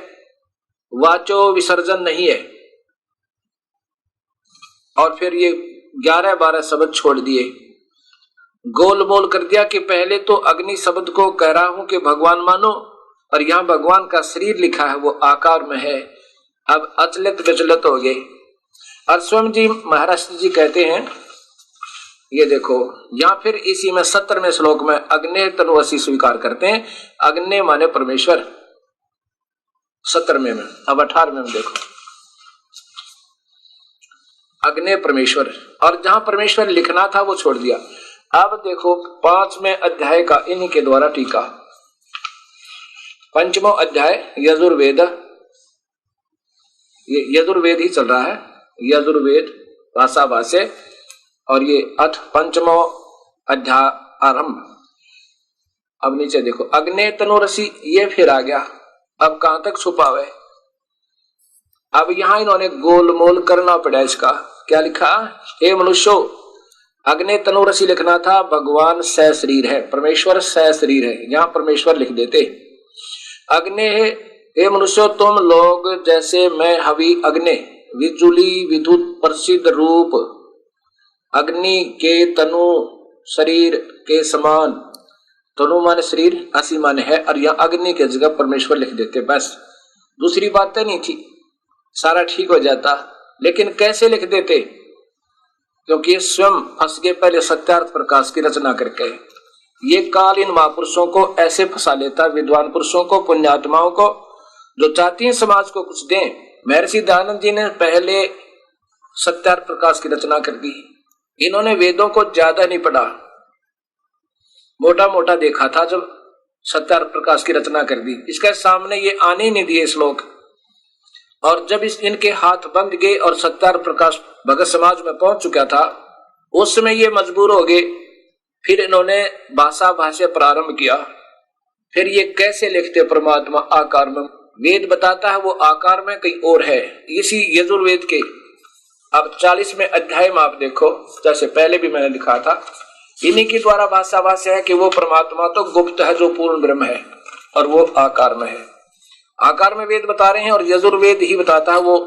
वाचो विसर्जन नहीं है और फिर ये 11-12 शब्द छोड़ दिए, गोल मोल कर दिया कि पहले तो अग्नि शब्द को कह रहा हूं कि भगवान मानो और यहां भगवान का शरीर लिखा है वो आकार में है। अब अचलित विचलित हो गए। और स्वयं जी महाराष्ट्र जी कहते हैं, ये देखो यहां फिर इसी में 17वें श्लोक में अग्नेः तनुअसि स्वीकार करते हैं। अग्नि माने परमेश्वर 17वें में। अब 18वें में देखो अग्नि परमेश्वर और जहां परमेश्वर लिखना था वो छोड़ दिया। अब देखो 5वें अध्याय का इन्हीं के द्वारा टीका, 5वां अध्याय यजुर्वेद। ये यजुर्वेद ही चल रहा है, यजुर्वेद भाषा भाष्य और ये 5वां अध्याय आरंभ। अब नीचे देखो अग्नेः तनुरसि ये फिर आ गया। अब कहां तक छुपा हुआ है। अब यहां इन्होंने गोलमोल करना पड़ा इसका। क्या लिखा, हे मनुष्यो अग्नेः तनुरसि लिखना था भगवान सशरीर है, परमेश्वर सशरीर है, यहां परमेश्वर लिख देते। अग्नि, हे मनुष्यों तुम लोग जैसे मैं हवि अग्नि, विचुली विद्युत प्रसिद्ध रूप अग्नि के तनु शरीर के समान, तनु माने शरीर, असी माने है, और यहां अग्नि के जगह परमेश्वर लिख देते, बस दूसरी बात तो नहीं थी, सारा ठीक हो जाता। लेकिन कैसे लिख देते? क्योंकि ये स्वयं फंस गए पहले सत्यार्थ प्रकाश की रचना करके। ये काल इन महापुरुषों को ऐसे फंसा लेता, विद्वान पुरुषों को, पुण्यात्माओं को, जो चाहती हैं समाज को कुछ दें। महर्षि दयानंद जी ने पहले सत्यार्थ प्रकाश की रचना कर दी। इन्होंने वेदों को ज्यादा नहीं पढ़ा, मोटा मोटा देखा था जब सत्यार्थ प्रकाश की रचना कर दी। इसके सामने ये आने ही नहीं दिए श्लोक, और जब इनके हाथ बंद गए और सत्यार्थ प्रकाश भगत समाज में पहुंच चुका था, उस समय ये मजबूर हो गए। फिर इन्होंने भाषा भाष्य प्रारंभ किया। फिर ये कैसे लिखते परमात्मा आकार में, वेद बताता है वो आकार में कहीं और है। इसी यजुर्वेद के अब 40वें अध्याय में आप देखो, जैसे पहले भी मैंने लिखा था, इन्हीं के द्वारा भाषा भाष्य है कि वो परमात्मा तो गुप्त है जो पूर्ण ब्रह्म है, और वो आकार में है। आकार में वेद बता रहे हैं, और यजुर्वेद ही बताता है वो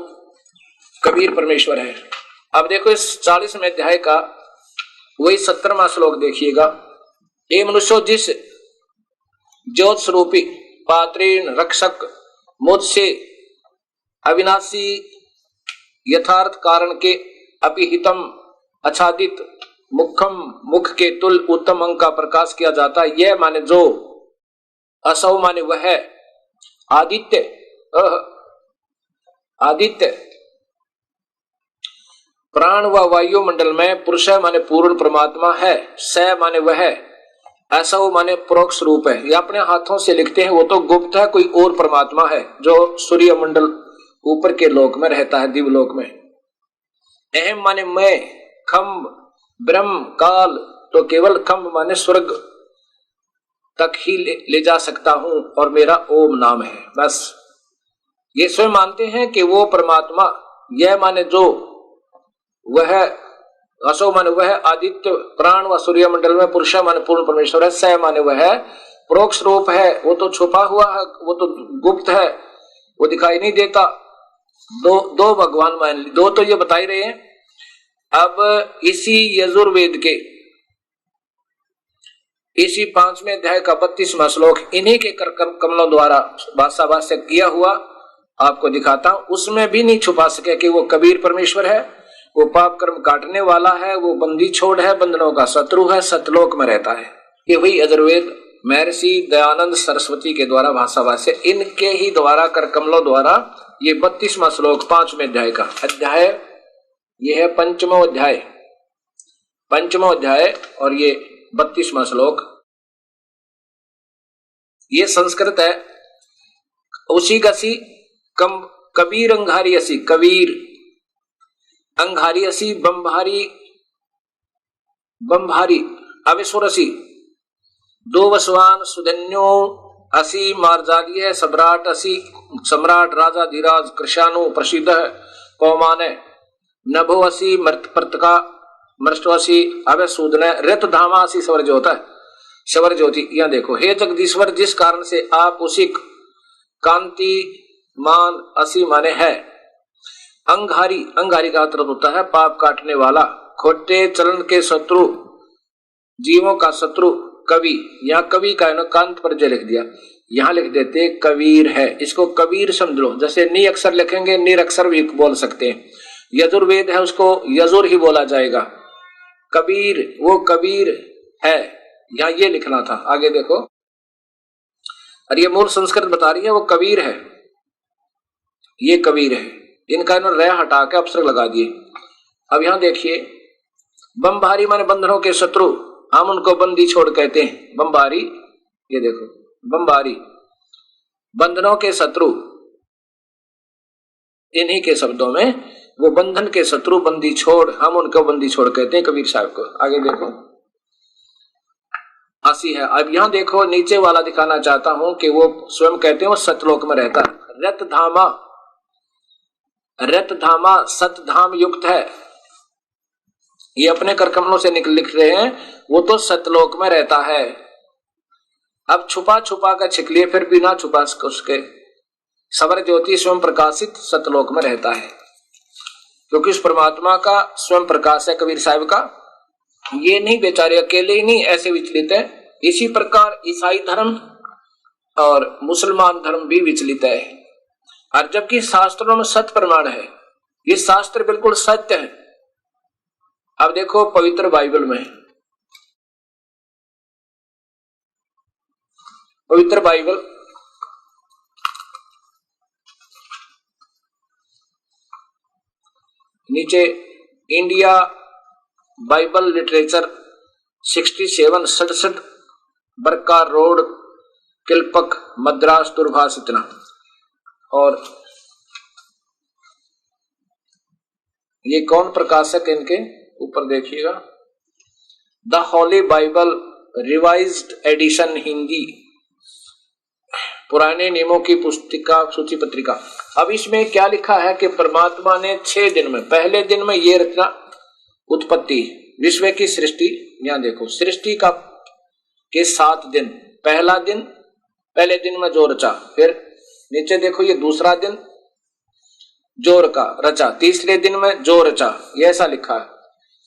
कबीर परमेश्वर है। अब देखो इस 40वें अध्याय का वही 17वां श्लोक देखिएगा। हे मनुष्यों, जिस ज्योत स्वरूपी पात्रेण रक्षक मुझसे अविनाशी यथार्थ कारण के अपिहितम आच्छादित मुखम मुख के तुल उत्तम अंग का प्रकाश किया जाता है। यह माने जो, असौ माने वह, आदित्य, आदित्य प्राण व वायुमंडल में पुरुष माने पूर्ण परमात्मा है, स माने वह, असौ माने परोक्ष रूप है। ये अपने हाथों से लिखते हैं, वो तो गुप्त है, कोई और परमात्मा है जो सूर्य मंडल ऊपर के लोक में रहता है, दिव्यलोक में। अहम माने मैं, खम ब्रह्म काल, तो केवल खम माने स्वर्ग तक ही ले जा सकता हूं, और मेरा ओम नाम है, बस। ये स्वयं मानते हैं कि वो परमात्मा, यह माने जो, वह, असो माने वह, आदित्य प्राण व सूर्य मंडल में पुरुष माने पूर्ण परमेश्वर है, स माने वह परोक्ष रूप है, वो तो छुपा हुआ है, वो तो गुप्त है, वो दिखाई नहीं देता। दो भगवान मान ली, दो तो ये बता ही रहे हैं। अब इसी यजुर्वेद के इसी 5वें अध्याय का 32वां श्लोक इन्हीं के कर कमलों द्वारा भाषा भाष्य किया हुआ आपको दिखाता हूं। उसमें भी नहीं छुपा सके कि वो कबीर परमेश्वर है, वो पाप कर्म काटने वाला है, वो बंदी छोड़ है, बंधनों का शत्रु है, सतलोक में रहता है। ये वही यजुर्वेद महर्षि दयानंद सरस्वती के द्वारा भाषा भाष्य, इनके ही द्वारा कर कमलों द्वारा ये 32वां श्लोक 5वें अध्याय का अध्याय, ये है पंचमो अध्याय और ये 32वां श्लोक। ये संस्कृत है। उसी गसी कबीर अंगारी असी, कबीर अंगारी असी, बंभारी अविस्वरसी, दो वसवान सुधन्यो असी, मार्जालीय सम्राट असी, सम्राट राजा धीराज कृषाणु प्रसिद्ध कौमान नभो असी, मृतप्रतका मृष्टवसी अवे सूदन रत धामासी स्वर ज्योत स्वर ज्योति। यह देखो, हे जगदीश्वर, जिस कारण से आप उसी कांति मान असी माने है, अंगारी, अंगारी का अर्थ होता है पाप काटने वाला, खोटे चलन के शत्रु, जीवों का शत्रु, कवि। यहाँ कवि का कांत पर जो लिख दिया, यहाँ लिख देते कबीर है। इसको कबीर समझ लो, जैसे नी अक्षर लिखेंगे निर अक्षर भी बोल सकते हैं। यजुर्वेद है, उसको यजुर ही बोला जाएगा। कबीर, वो कबीर है, यहाँ ये लिखना था। आगे देखो, और ये मूल संस्कृत बता रही है वो कबीर है, ये कबीर है। इनका इन्होंने रह हटा के अक्षर लगा दिए। अब यहाँ देखिए, बंभारी माने बंधनों के शत्रु, हम उनको बंदी छोड़ कहते हैं, बंभारी। ये देखो, बंभारी बंधनों के शत्रु, इन्हीं के शब्दों में वो बंधन के शत्रु, बंदी छोड़, हम उनको बंदी छोड़ कहते हैं कबीर साहब को। आगे देखो, असी है। अब यहां देखो, नीचे वाला दिखाना चाहता हूं कि वो स्वयं कहते हैं वो सतलोक में रहता है। रत धामा, रत धामा सतधाम युक्त है। ये अपने कर कमलों से लिख रहे हैं, वो तो सतलोक में रहता है। अब छुपा छुपा कर छिक लिए, फिर भी ना छुपा उसके सवर ज्योति स्वयं प्रकाशित सतलोक में रहता है, क्योंकि उस परमात्मा का स्वयं प्रकाश है कबीर साहब का। ये नहीं बेचारे अकेले ही नहीं ऐसे विचलित है, इसी प्रकार ईसाई धर्म और मुसलमान धर्म भी विचलित है। और जबकि शास्त्रों में सत्य प्रमाण है, ये शास्त्र बिल्कुल सत्य है। अब देखो पवित्र बाइबल में, पवित्र बाइबल नीचे इंडिया बाइबल लिटरेचर 67 67 बरका रोड किलपक मद्रास दूरभाष इतना, और ये कौन प्रकाशक है इनके ऊपर देखिएगा, the Holy Bible revised edition Hindi, पुराने नियमों की पुस्तिका सूची पत्रिका। अब इसमें क्या लिखा है कि परमात्मा ने 6 दिन में, पहले दिन में ये रचना उत्पत्ति विश्व की सृष्टि, यहां देखो सृष्टि का के 7 दिन, पहला दिन पहले दिन में जो रचा, फिर नीचे देखो ये दूसरा दिन जो रचा, तीसरे दिन में जो रचा, ये ऐसा लिखा है,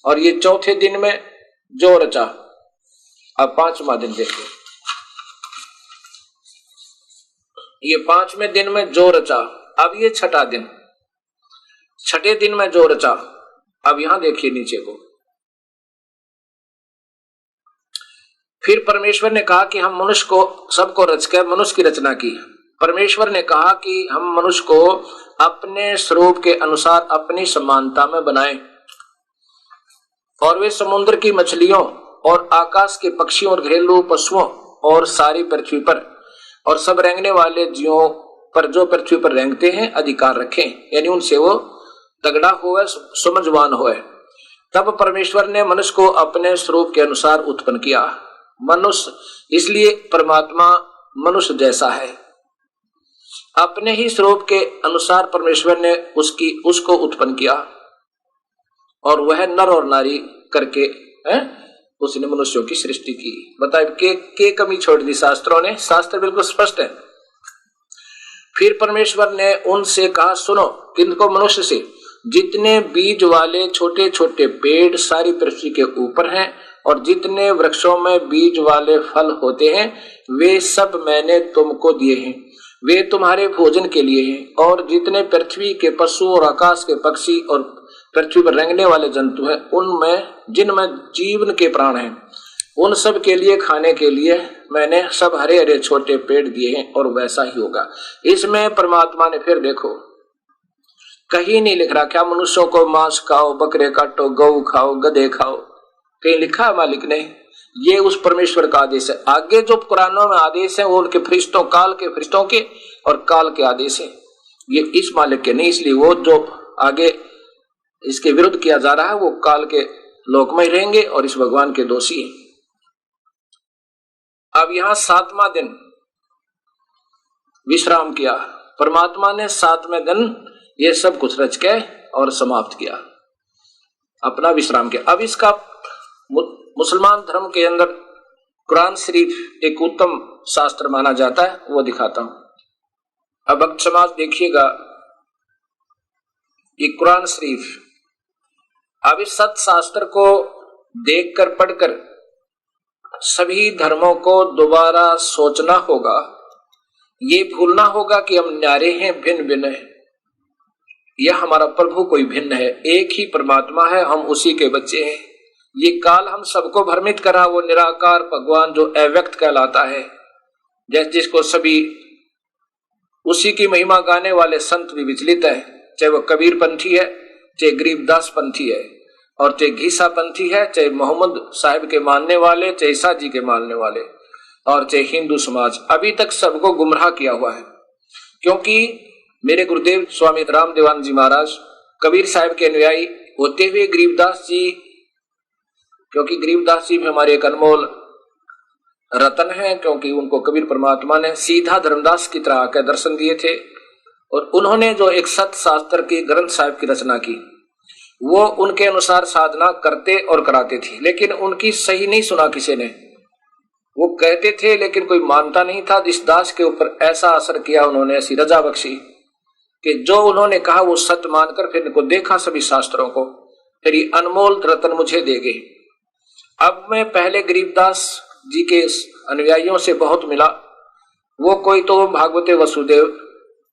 और ये चौथे दिन में जो रचा। अब 5वां दिन देखो, ये 5वें दिन में जो रचा। अब ये 6ठा दिन, 6ठे दिन में जो रचा। अब यहां देखिए नीचे को, फिर परमेश्वर ने कहा कि हम मनुष्य को सबको रचकर मनुष्य की रचना की। परमेश्वर ने कहा कि हम मनुष्य को अपने स्वरूप के अनुसार अपनी समानता में बनाएं, और वे समुद्र की मछलियों और आकाश के पक्षियों और घरेलू पशुओं और सारी पृथ्वी पर और सब रेंगने वाले जीवों पर जो पृथ्वी पर रेंगते हैं अधिकार रखें, यानी उनसे वो तगड़ा होए, समझवान होए। तब परमेश्वर ने मनुष्य को अपने स्वरूप के अनुसार उत्पन्न किया। मनुष्य, इसलिए परमात्मा मनुष्य जैसा है, अपने ही स्वरूप के अनुसार परमेश्वर ने उसको उत्पन्न किया, और वह नर और नारी करके उसने मनुष्यों की सृष्टि की। बताइए के कमी छोड़ दी शास्त्रों ने? शास्त्र बिल्कुल स्पष्ट है। फिर परमेश्वर ने उनसे कहा, सुनो, किनको? मनुष्य से, जितने बीज वाले छोटे छोटे पेड़ सारी पृथ्वी के ऊपर हैं और जितने वृक्षों में बीज वाले फल होते हैं, वे सब मैंने तुमको दिए हैं, वे तुम्हारे भोजन के लिए हैं। और जितने पृथ्वी के पशु और आकाश के पक्षी और पृथ्वी पर रेंगने वाले जंतु हैं, उनमें जिनमें जीवन के प्राण हैं, उन सब के लिए खाने के लिए मैंने सब हरे हरे छोटे पेड़ दिए हैं, और वैसा ही होगा। इसमें परमात्मा ने फिर देखो कहीं नहीं लिख रहा क्या मनुष्यों को मांस खाओ, बकरे काटो, गौ खाओ, गधे खाओ, कहीं लिखा है मालिक ने? ये उस परमेश्वर का आदेश है। आगे जो कुरानों में आदेश है वो उनके फरिश्तों, काल के फरिश्तों के और काल के आदेश है, ये इस मालिक के नहीं। इसलिए वो जो आगे इसके विरुद्ध किया जा रहा है वो काल के लोक में ही रहेंगे और इस भगवान के दोषी हैं। अब यहां 7वां दिन विश्राम किया परमात्मा ने, 7वें दिन ये सब कुछ रच के और समाप्त किया, अपना विश्राम किया। अब इसका मुसलमान धर्म के अंदर कुरान शरीफ एक उत्तम शास्त्र माना जाता है, वो दिखाता हूं। अब भक्त समाज देखिएगा, ये कुरान शरीफ, अब इस सत्य शास्त्र को देखकर पढ़कर सभी धर्मों को दोबारा सोचना होगा। ये भूलना होगा कि हम न्यारे हैं, भिन्न भिन्न है। यह हमारा प्रभु कोई भिन्न है, एक ही परमात्मा है, हम उसी के बच्चे हैं। ये काल हम सबको भ्रमित करा, वो निराकार भगवान जो अव्यक्त कहलाता है, जैसे जिसको सभी उसी की महिमा गाने वाले संत भी विचलित है, चाहे वो कबीर पंथी है, चाहे गरीबदास पंथी है, और चाहे घीसा पंथी है, चाहे मोहम्मद साहिब के मानने वाले, चाहे ईसा जी के मानने वाले, और चाहे हिंदू समाज, अभी तक सबको गुमराह किया हुआ है। क्योंकि मेरे गुरुदेव स्वामी रामदेवानंद जी महाराज कबीर साहिब के अनुयायी होते हुए गरीबदास जी, क्योंकि गरीबदास जी भी हमारे एक अनमोल रतन है, क्योंकि उनको कबीर परमात्मा ने सीधा धर्मदास की तरह आकर दर्शन दिए थे, और उन्होंने जो एक सत्य शास्त्र की ग्रंथ साहिब की रचना की, वो उनके अनुसार साधना करते और कराते थे, लेकिन उनकी सही नहीं सुना किसी ने। वो कहते थे लेकिन कोई मानता नहीं था। इस दास के ऊपर ऐसा असर किया उन्होंने, ऐसी रजा बख्शी कि जो उन्होंने कहा वो सत्य मानकर फिर इनको देखा सभी शास्त्रों को, फिर ये अनमोल रतन मुझे दे गए। अब मैं पहले गरीबदास जी के अनुयायियों से बहुत मिला, वो कोई तो भागवते वसुदेव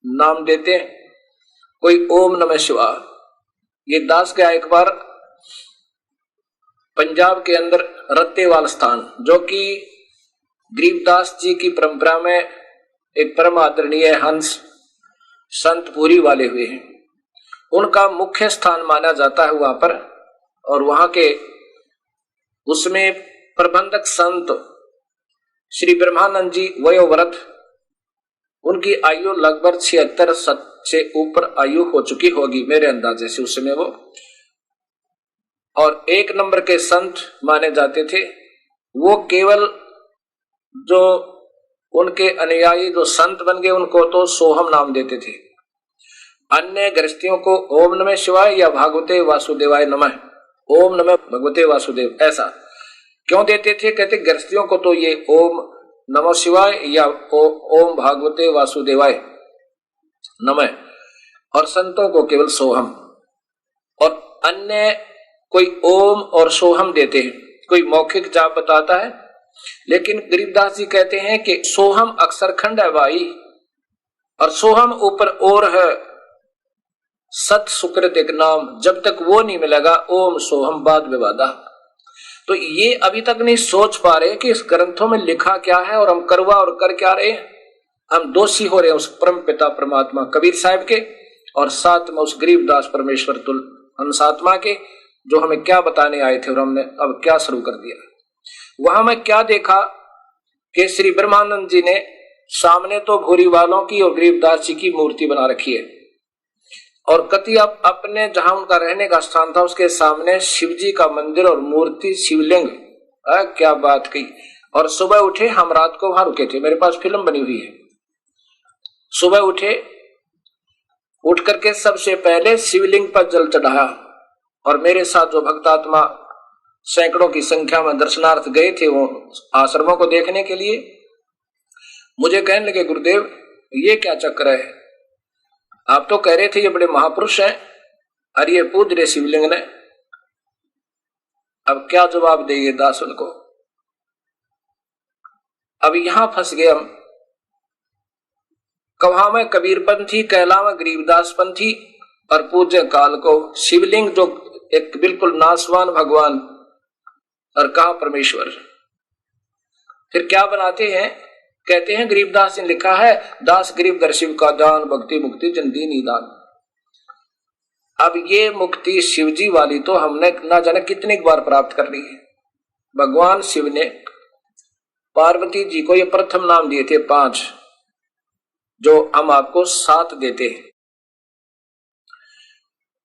नाम देते हैं, कोई ओम नमः शिवाय। ये दास गया एक बार पंजाब के अंदर रत्तेवाल स्थान, जो कि गरीबदास जी की परंपरा में एक परम आदरणीय हंस संत पुरी वाले हुए हैं, उनका मुख्य स्थान माना जाता है वहां पर। और वहां के उसमें प्रबंधक संत श्री ब्रह्मानंद जी वयोवृद्ध, उनकी आयु लगभग 76 से ऊपर आयु हो चुकी होगी मेरे अंदाजे से उस समय वो, और एक नंबर के संत माने जाते थे। वो केवल जो उनके अनुयायी जो संत बन गए उनको तो सोहम नाम देते थे, अन्य गृहस्थियों को ओम नमः शिवाय या भागवते वासुदेवाय नमः, ओम नमः भगवते वासुदेव ऐसा क्यों देते थे? कहते गृहस्थियों को तो ये ओम नमः शिवाय या ओम भागवते वासुदेवाय नमः, और संतों को केवल सोहम, और अन्य कोई ओम और सोहम देते हैं, कोई मौखिक जाप बताता है। लेकिन गरीबदास जी कहते हैं कि सोहम अक्षर खंड है भाई, और सोहम ऊपर और है सत सुकृत एक नाम, जब तक वो नहीं मिलेगा ओम सोहम बाद विवादा। तो ये अभी तक नहीं सोच पा रहे कि इस ग्रंथों में लिखा क्या है और हम करवा और कर क्या रहे हैं। हम दोषी हो रहे हैं उस परम पिता परमात्मा कबीर साहब के, और साथ में उस गरीबदास परमेश्वर तुल हंसात्मा के, जो हमें क्या बताने आए थे और हमने अब क्या शुरू कर दिया। वहां मैं क्या देखा कि श्री ब्रह्मानंद जी ने सामने तो भूरी वालों की और गरीबदास जी की मूर्ति बना रखी है, और कति अब अपने जहां उनका रहने का स्थान था उसके सामने शिव जी का मंदिर और मूर्ति शिवलिंग, क्या बात की। और सुबह उठे, हम रात को वहां रुके थे, मेरे पास फिल्म बनी हुई है। सुबह उठे, उठ करके सबसे पहले शिवलिंग पर जल चढ़ाया, और मेरे साथ जो भक्तात्मा सैकड़ों की संख्या में दर्शनार्थ गए थे वो आश्रमों को देखने के लिए, मुझे कहने लगे गुरुदेव ये क्या चक्कर है, आप तो कह रहे थे ये बड़े महापुरुष हैं और ये पूज रहे शिवलिंग ने, अब क्या जवाब देंगे दास उनको। अब यहां फंस गए हम, कहा में कबीरपंथी, कहला में गरीबदासपंथी, और पूज्य काल को शिवलिंग जो एक बिल्कुल नासवान भगवान, और कहा परमेश्वर। फिर क्या बनाते हैं, कहते हैं गरीबदास ने लिखा है दास गरीब दर शिव का दान, भक्ति मुक्ति जन दी निदान। अब ये मुक्ति शिवजी वाली तो हमने ना जाने कितनी बार प्राप्त कर ली है। भगवान शिव ने पार्वती जी को ये प्रथम नाम दिए थे 5, जो हम आपको 7 देते हैं।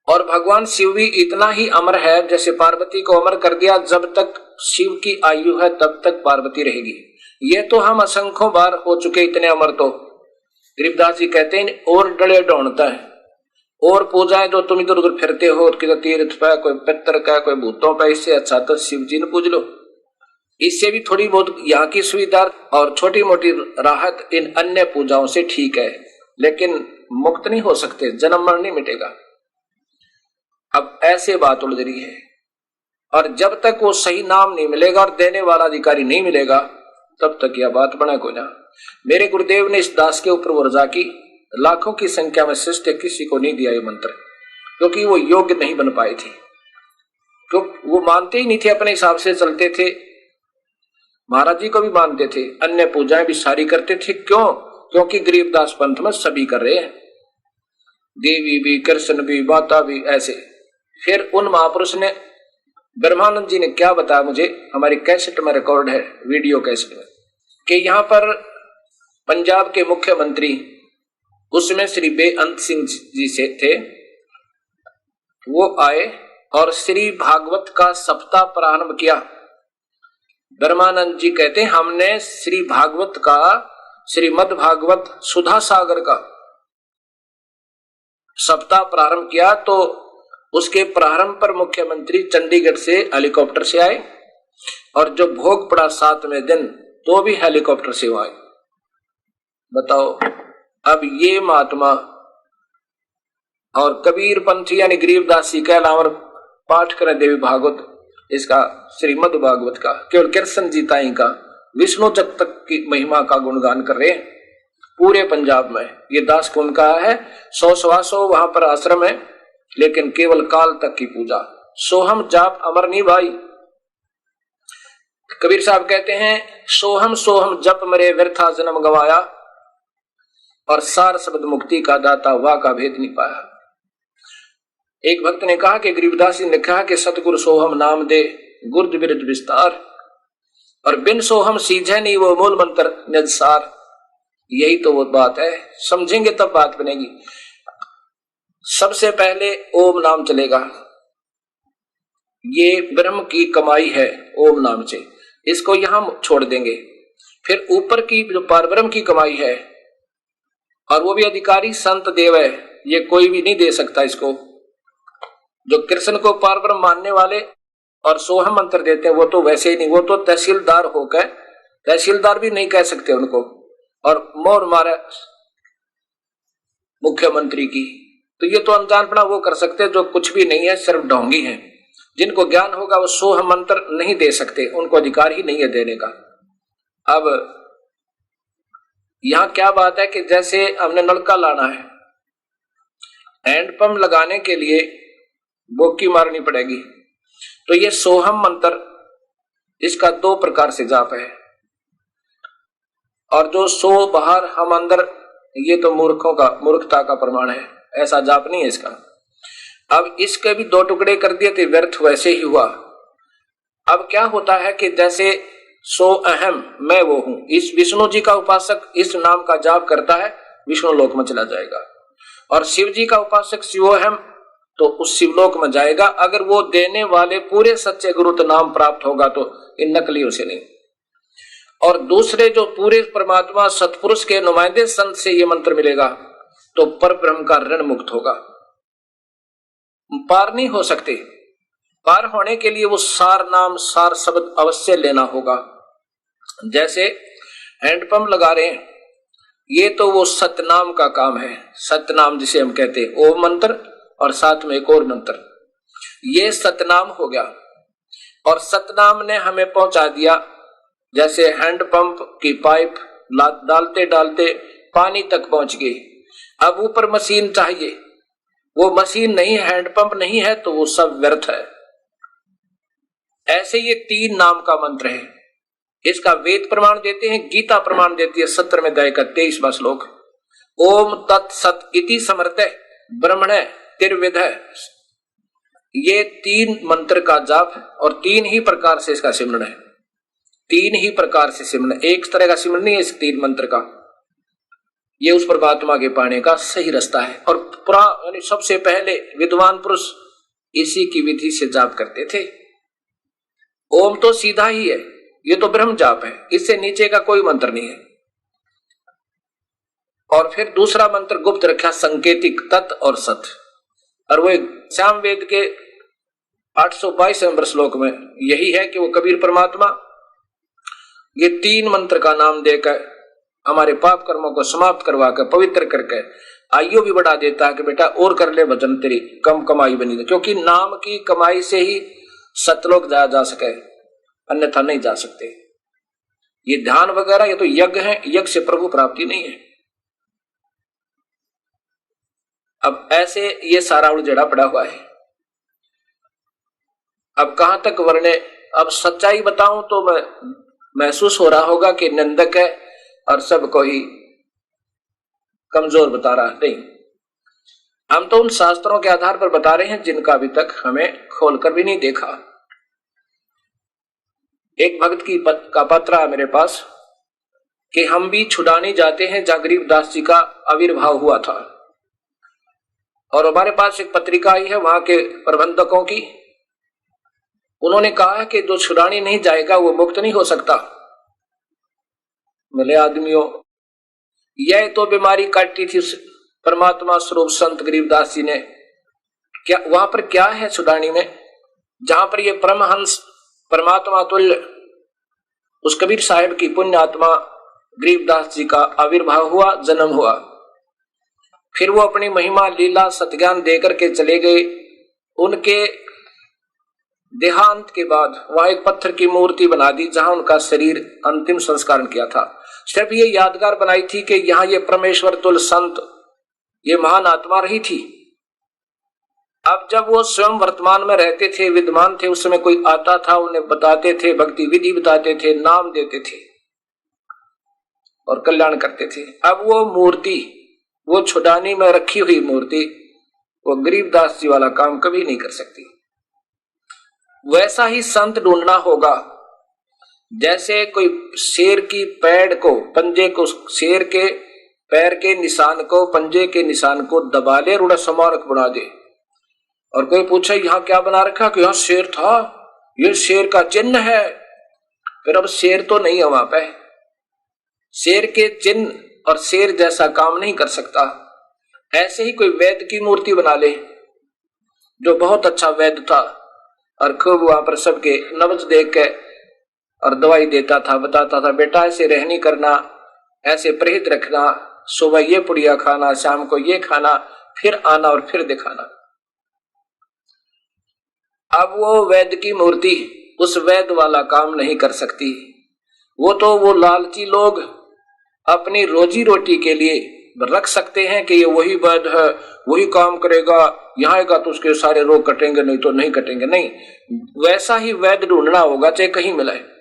और भगवान शिव भी इतना ही अमर है, जैसे पार्वती को अमर कर दिया, जब तक शिव की आयु है तब तक पार्वती रहेगी। ये तो हम असंख्यों बार हो चुके इतने अमर। तो गरीबदास जी कहते हैं और डले ढूंढता है, और पूजाएं जो तुम इधर उधर फिरते हो, कि तीर्थ पे, कोई पितर का, कोई भूतों पे, इससे अच्छा तो शिव जी ने पूज लो। इससे भी थोड़ी बहुत यहाँ की सुविधा और छोटी मोटी राहत इन अन्य पूजाओं से ठीक है, लेकिन मुक्त नहीं हो सकते, जन्म मरण नहीं मिटेगा। अब ऐसे बात उलझ रही है, और जब तक वो सही नाम नहीं मिलेगा और देने वाला अधिकारी नहीं मिलेगा तब तक यह बात बना को ना। मेरे गुरुदेव ने इस दास के ऊपर वर्जा की, लाखों की संख्या में शिष्ट किसी को नहीं दिया ये मंत्र, क्योंकि वो योग्य नहीं बन पाए थे, क्योंकि वो मानते ही नहीं थे, अपने हिसाब से चलते थे। महाराज जी को भी मानते थे, अन्य पूजाएं भी सारी करते थे। क्यों? क्योंकि गरीबदास पंथ में सभी कर रहे हैं, देवी भी, कृष्ण भी, माता भी, ऐसे। फिर उन महापुरुष ने, ब्रह्मानंद जी ने क्या बताया मुझे, हमारी कैसेट में रिकॉर्ड है, वीडियो कैसेट में, कि यहाँ पर पंजाब के मुख्यमंत्री उसमें श्री बेअंत सिंह जी से थे, वो आए और श्री भागवत का सप्ताह प्रारंभ किया। ब्रह्मानंद जी कहते हैं हमने श्री भागवत का, श्रीमद् भागवत सुधा सागर का सप्ताह प्रारंभ किया। तो उसके प्रारंभ पर मुख्यमंत्री चंडीगढ़ से हेलीकॉप्टर से आए, और जो भोग पड़ा 7वें दिन तो भी हेलीकॉप्टर सेवाएं। बताओ, अब ये महात्मा और कबीर पंथी यानी गरीबदास जी का अलावा पाठ करें देवी भागवत, इसका श्रीमद भागवत का, केवल कृष्ण जी ताई का, विष्णु जग तक की महिमा का गुणगान कर रहे हैं पूरे पंजाब में। ये दास कुंड का है, 100 वहां पर आश्रम है, लेकिन केवल काल तक की पूजा। सोहम जाप अमर नहीं भाई। कबीर साहब कहते हैं सोहम सोहम जप मरे व्यर्था जन्म गवाया, और सार शब्द मुक्ति का दाता वाह का भेद नहीं पाया। एक भक्त ने कहा कि गरीबदास जी ने कहा कि सतगुरु सोहम नाम दे गुर्द बिरद विस्तार, और बिन सोहम सीझे नहीं वो मूल मंत्र निजसार। यही तो वो बात है, समझेंगे तब बात बनेगी। सबसे पहले ओम नाम चलेगा, ये ब्रह्म की कमाई है ओम नाम से, इसको यहां छोड़ देंगे। फिर ऊपर की जो पारब्रह्म की कमाई है, और वो भी अधिकारी संत देव है, ये कोई भी नहीं दे सकता इसको। जो कृष्ण को पारब्रह्म मानने वाले और सोहम मंत्र देते हैं वो तो वैसे ही नहीं, वो तो तहसीलदार होकर, तहसीलदार भी नहीं कह सकते उनको, और मोर मारे मुख्यमंत्री की। तो ये तो अनजानपना वो कर सकते जो कुछ भी नहीं है, सिर्फ ढोंगी है। जिनको ज्ञान होगा वो सोहम मंत्र नहीं दे सकते, उनको अधिकार ही नहीं है देने का। अब यहां क्या बात है कि जैसे हमने नलका लाना है, हैंडपंप लगाने के लिए बोकी मारनी पड़ेगी, तो ये सोहम मंत्र इसका 2 प्रकार से जाप है, और जो सो बाहर हम अंदर, ये तो मूर्खता का प्रमाण है, ऐसा जाप नहीं है इसका। अब इसके भी 2 टुकड़े कर दिए थे, व्यर्थ वैसे ही हुआ। अब क्या होता है कि जैसे सो अहम मैं वो हूं, इस विष्णु जी का उपासक इस नाम का जाप करता है, विष्णु लोक में चला जाएगा, और शिव जी का उपासक शिवोहम तो उस शिवलोक में जाएगा, अगर वो देने वाले पूरे सच्चे गुरु तो नाम प्राप्त होगा, तो इन नकलियों से नहीं। और दूसरे जो पूरे परमात्मा सतपुरुष के नुमाइंदे संत से ये मंत्र मिलेगा, तो पर ब्रह्म का ऋण मुक्त होगा। पार नहीं हो सकते, पार होने के लिए वो सार नाम सार शब्द अवश्य लेना होगा। जैसे हैंडपंप लगा रहे हैं, ये तो वो सतनाम का काम है, सतनाम जिसे हम कहते हैं, ओम मंत्र और साथ में एक और मंत्र, ये सतनाम हो गया। और सतनाम ने हमें पहुंचा दिया, जैसे हैंडपंप की पाइप डालते डालते पानी तक पहुंच गई। अब ऊपर मशीन चाहिए, वो मशीन नहीं, हैंडपंप नहीं है, तो वो सब व्यर्थ है। ऐसे ये 3 नाम का मंत्र है। इसका वेद प्रमाण देते हैं, गीता प्रमाण देती है 17वें अध्याय का 23वां श्लोक, ओम तत्सत इति समर्थ ब्रह्मणे तिर्विद। ये 3 मंत्र का जाप, और 3 ही प्रकार से इसका सिमरन है, 3 ही प्रकार से सिमरन, एक तरह का सिमरन नहीं है इस 3 मंत्र का। ये उस परमात्मा के पाने का सही रास्ता है। और यानी सबसे पहले विद्वान पुरुष इसी की विधि से जाप करते थे। ओम तो सीधा ही है, ये तो ब्रह्म जाप है, इससे नीचे का कोई मंत्र नहीं है। और फिर दूसरा मंत्र गुप्त रखा, संकेतिक तत् और सत, और वो श्याम वेद के 822 नंबर श्लोक में यही है कि वो कबीर परमात्मा ये 3 मंत्र का नाम देकर हमारे पाप कर्मों को समाप्त करवा कर पवित्र करके आयु भी बढ़ा देता है कि बेटा और कर ले भजन, तेरी कम कमाई बनी, क्योंकि नाम की कमाई से ही सतलोक जाया जा सके, अन्यथा नहीं जा सकते। ये ध्यान वगैरह ये तो यज्ञ है, यज्ञ से प्रभु प्राप्ति नहीं है। अब ऐसे ये सारा उलझड़ा पड़ा हुआ है। अब कहां तक वर्णे, अब सच्चाई बताऊं तो मैं महसूस हो रहा होगा कि निंदक है और सबको ही कमजोर बता रहा नहीं। हम तो उन शास्त्रों के आधार पर बता रहे हैं जिनका अभी तक हमें खोलकर भी नहीं देखा। एक भक्त का पत्र है मेरे पास कि हम भी छुड़ाने जाते हैं जहां गरीबदास जी का आविर्भाव हुआ था, और हमारे पास एक पत्रिका आई है वहां के प्रबंधकों की। उन्होंने कहा कि जो छुड़ाने नहीं जाएगा वो मुक्त नहीं हो सकता। मिले आदमियों, यह तो बीमारी काटी थी परमात्मा स्वरूप संत गरीबदास जी ने, क्या वहां पर क्या है छुड़ानी में, जहां पर ये परमहंस परमात्मा तुल्य उस कबीर साहिब की पुण्य आत्मा गरीबदास जी का आविर्भाव हुआ, जन्म हुआ। फिर वो अपनी महिमा लीला सत्ज्ञान देकर के चले गए। उनके देहांत के बाद वहां एक पत्थर की मूर्ति बना दी जहां उनका शरीर अंतिम संस्कार किया था। सिर्फ ये यादगार बनाई थी कि यहाँ ये परमेश्वर तुल्य संत, ये महान आत्मा रही थी। अब जब वो स्वयं वर्तमान में रहते थे, विद्यमान थे, उस समय कोई आता था, उन्हें बताते थे, भक्ति विधि बताते थे, नाम देते थे और कल्याण करते थे। अब वो मूर्ति, वो छुड़ानी में रखी हुई मूर्ति, वो गरीबदास जी वाला काम कभी नहीं कर सकती। वैसा ही संत ढूंढना होगा। जैसे कोई शेर की पैड़ को, पंजे को, शेर के पैर के निशान को, पंजे के निशान को दबा ले, रूढ़ स्मारक बना दे, और कोई पूछे यहाँ क्या बना रखा, कि यहाँ शेर था, ये शेर का चिन्ह है। फिर अब शेर तो नहीं है वहां पे, शेर के चिन्ह और शेर जैसा काम नहीं कर सकता। ऐसे ही कोई वैद्य की मूर्ति बना ले जो बहुत अच्छा वैद्य था और खूब वहां पर सबके नब्ज देख के और दवाई देता था, बताता था बेटा ऐसे रह नहीं करना, ऐसे परहेज रखना, सुबह ये पुड़िया खाना, शाम को ये खाना, फिर आना और फिर दिखाना। अब वो वैद्य की मूर्ति उस वैद्य वाला काम नहीं कर सकती। वो लालची लोग अपनी रोजी रोटी के लिए रख सकते हैं कि ये वही वैद्य है, वही काम करेगा, यहाँ आएगा तो उसके सारे रोग कटेंगे, नहीं तो नहीं कटेंगे। नहीं, वैसा ही वैद्य ढूंढना होगा चाहे कहीं मिले।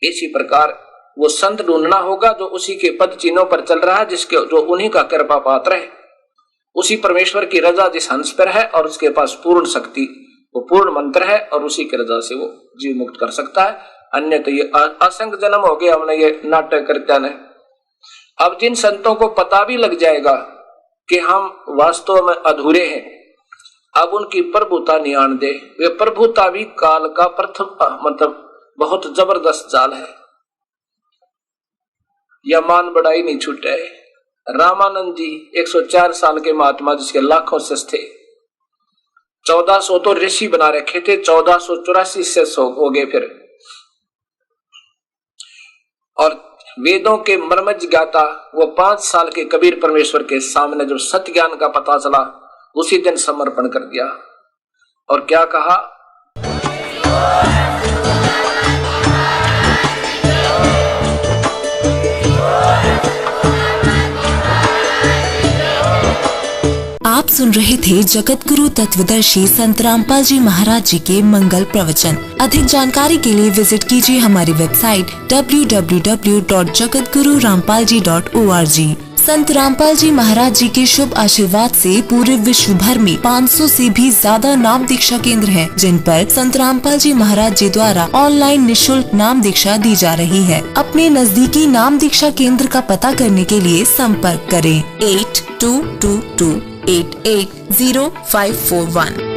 इसी प्रकार वो संत ढूंढना होगा जो उसी के पद चिन्हों पर चल रहा है, जिसके जो उन्हीं का कृपा पात्र है, उसी परमेश्वर की रजा जिस हंस पर है और उसके पास पूर्ण शक्ति, वो पूर्ण मंत्र है और उसी की रजा से वो जीव मुक्त कर सकता है। अन्य तो ये असंख्य जन्म हो गया हमने ये नाटक करते हैं। अब जिन संतों को पता भी लग जाएगा कि हम वास्तव में अधूरे हैं, अब उनकी प्रभुता नहीं आन दे। वे प्रभुता भी काल का प्रथम मतलब बहुत जबरदस्त जाल है, यह मान बढ़ाई नहीं छूटे। रामानंद जी 104 साल के महात्मा, जिसके लाखों शिष्य थे, 1400 तो ऋषि बना रखे थे, 1484 शिष्य हो गए फिर। और वेदों के मर्म ज्ञाता वो 5 साल के कबीर परमेश्वर के सामने जब सत्य ज्ञान का पता चला, उसी दिन समर्पण कर दिया और क्या कहा, आप सुन रहे थे जगत गुरु तत्वदर्शी संत रामपाल जी महाराज जी के मंगल प्रवचन। अधिक जानकारी के लिए विजिट कीजिए हमारी वेबसाइट www.jagatgururampalji.org। संत रामपाल जी महाराज जी के शुभ आशीर्वाद से पूरे विश्व भर में 500 से भी ज्यादा नाम दीक्षा केंद्र हैं, जिन पर संत रामपाल जी महाराज जी द्वारा ऑनलाइन निःशुल्क नाम दीक्षा दी जा रही है। अपने नजदीकी नाम दीक्षा केंद्र का पता करने के लिए संपर्क करें 8222880541।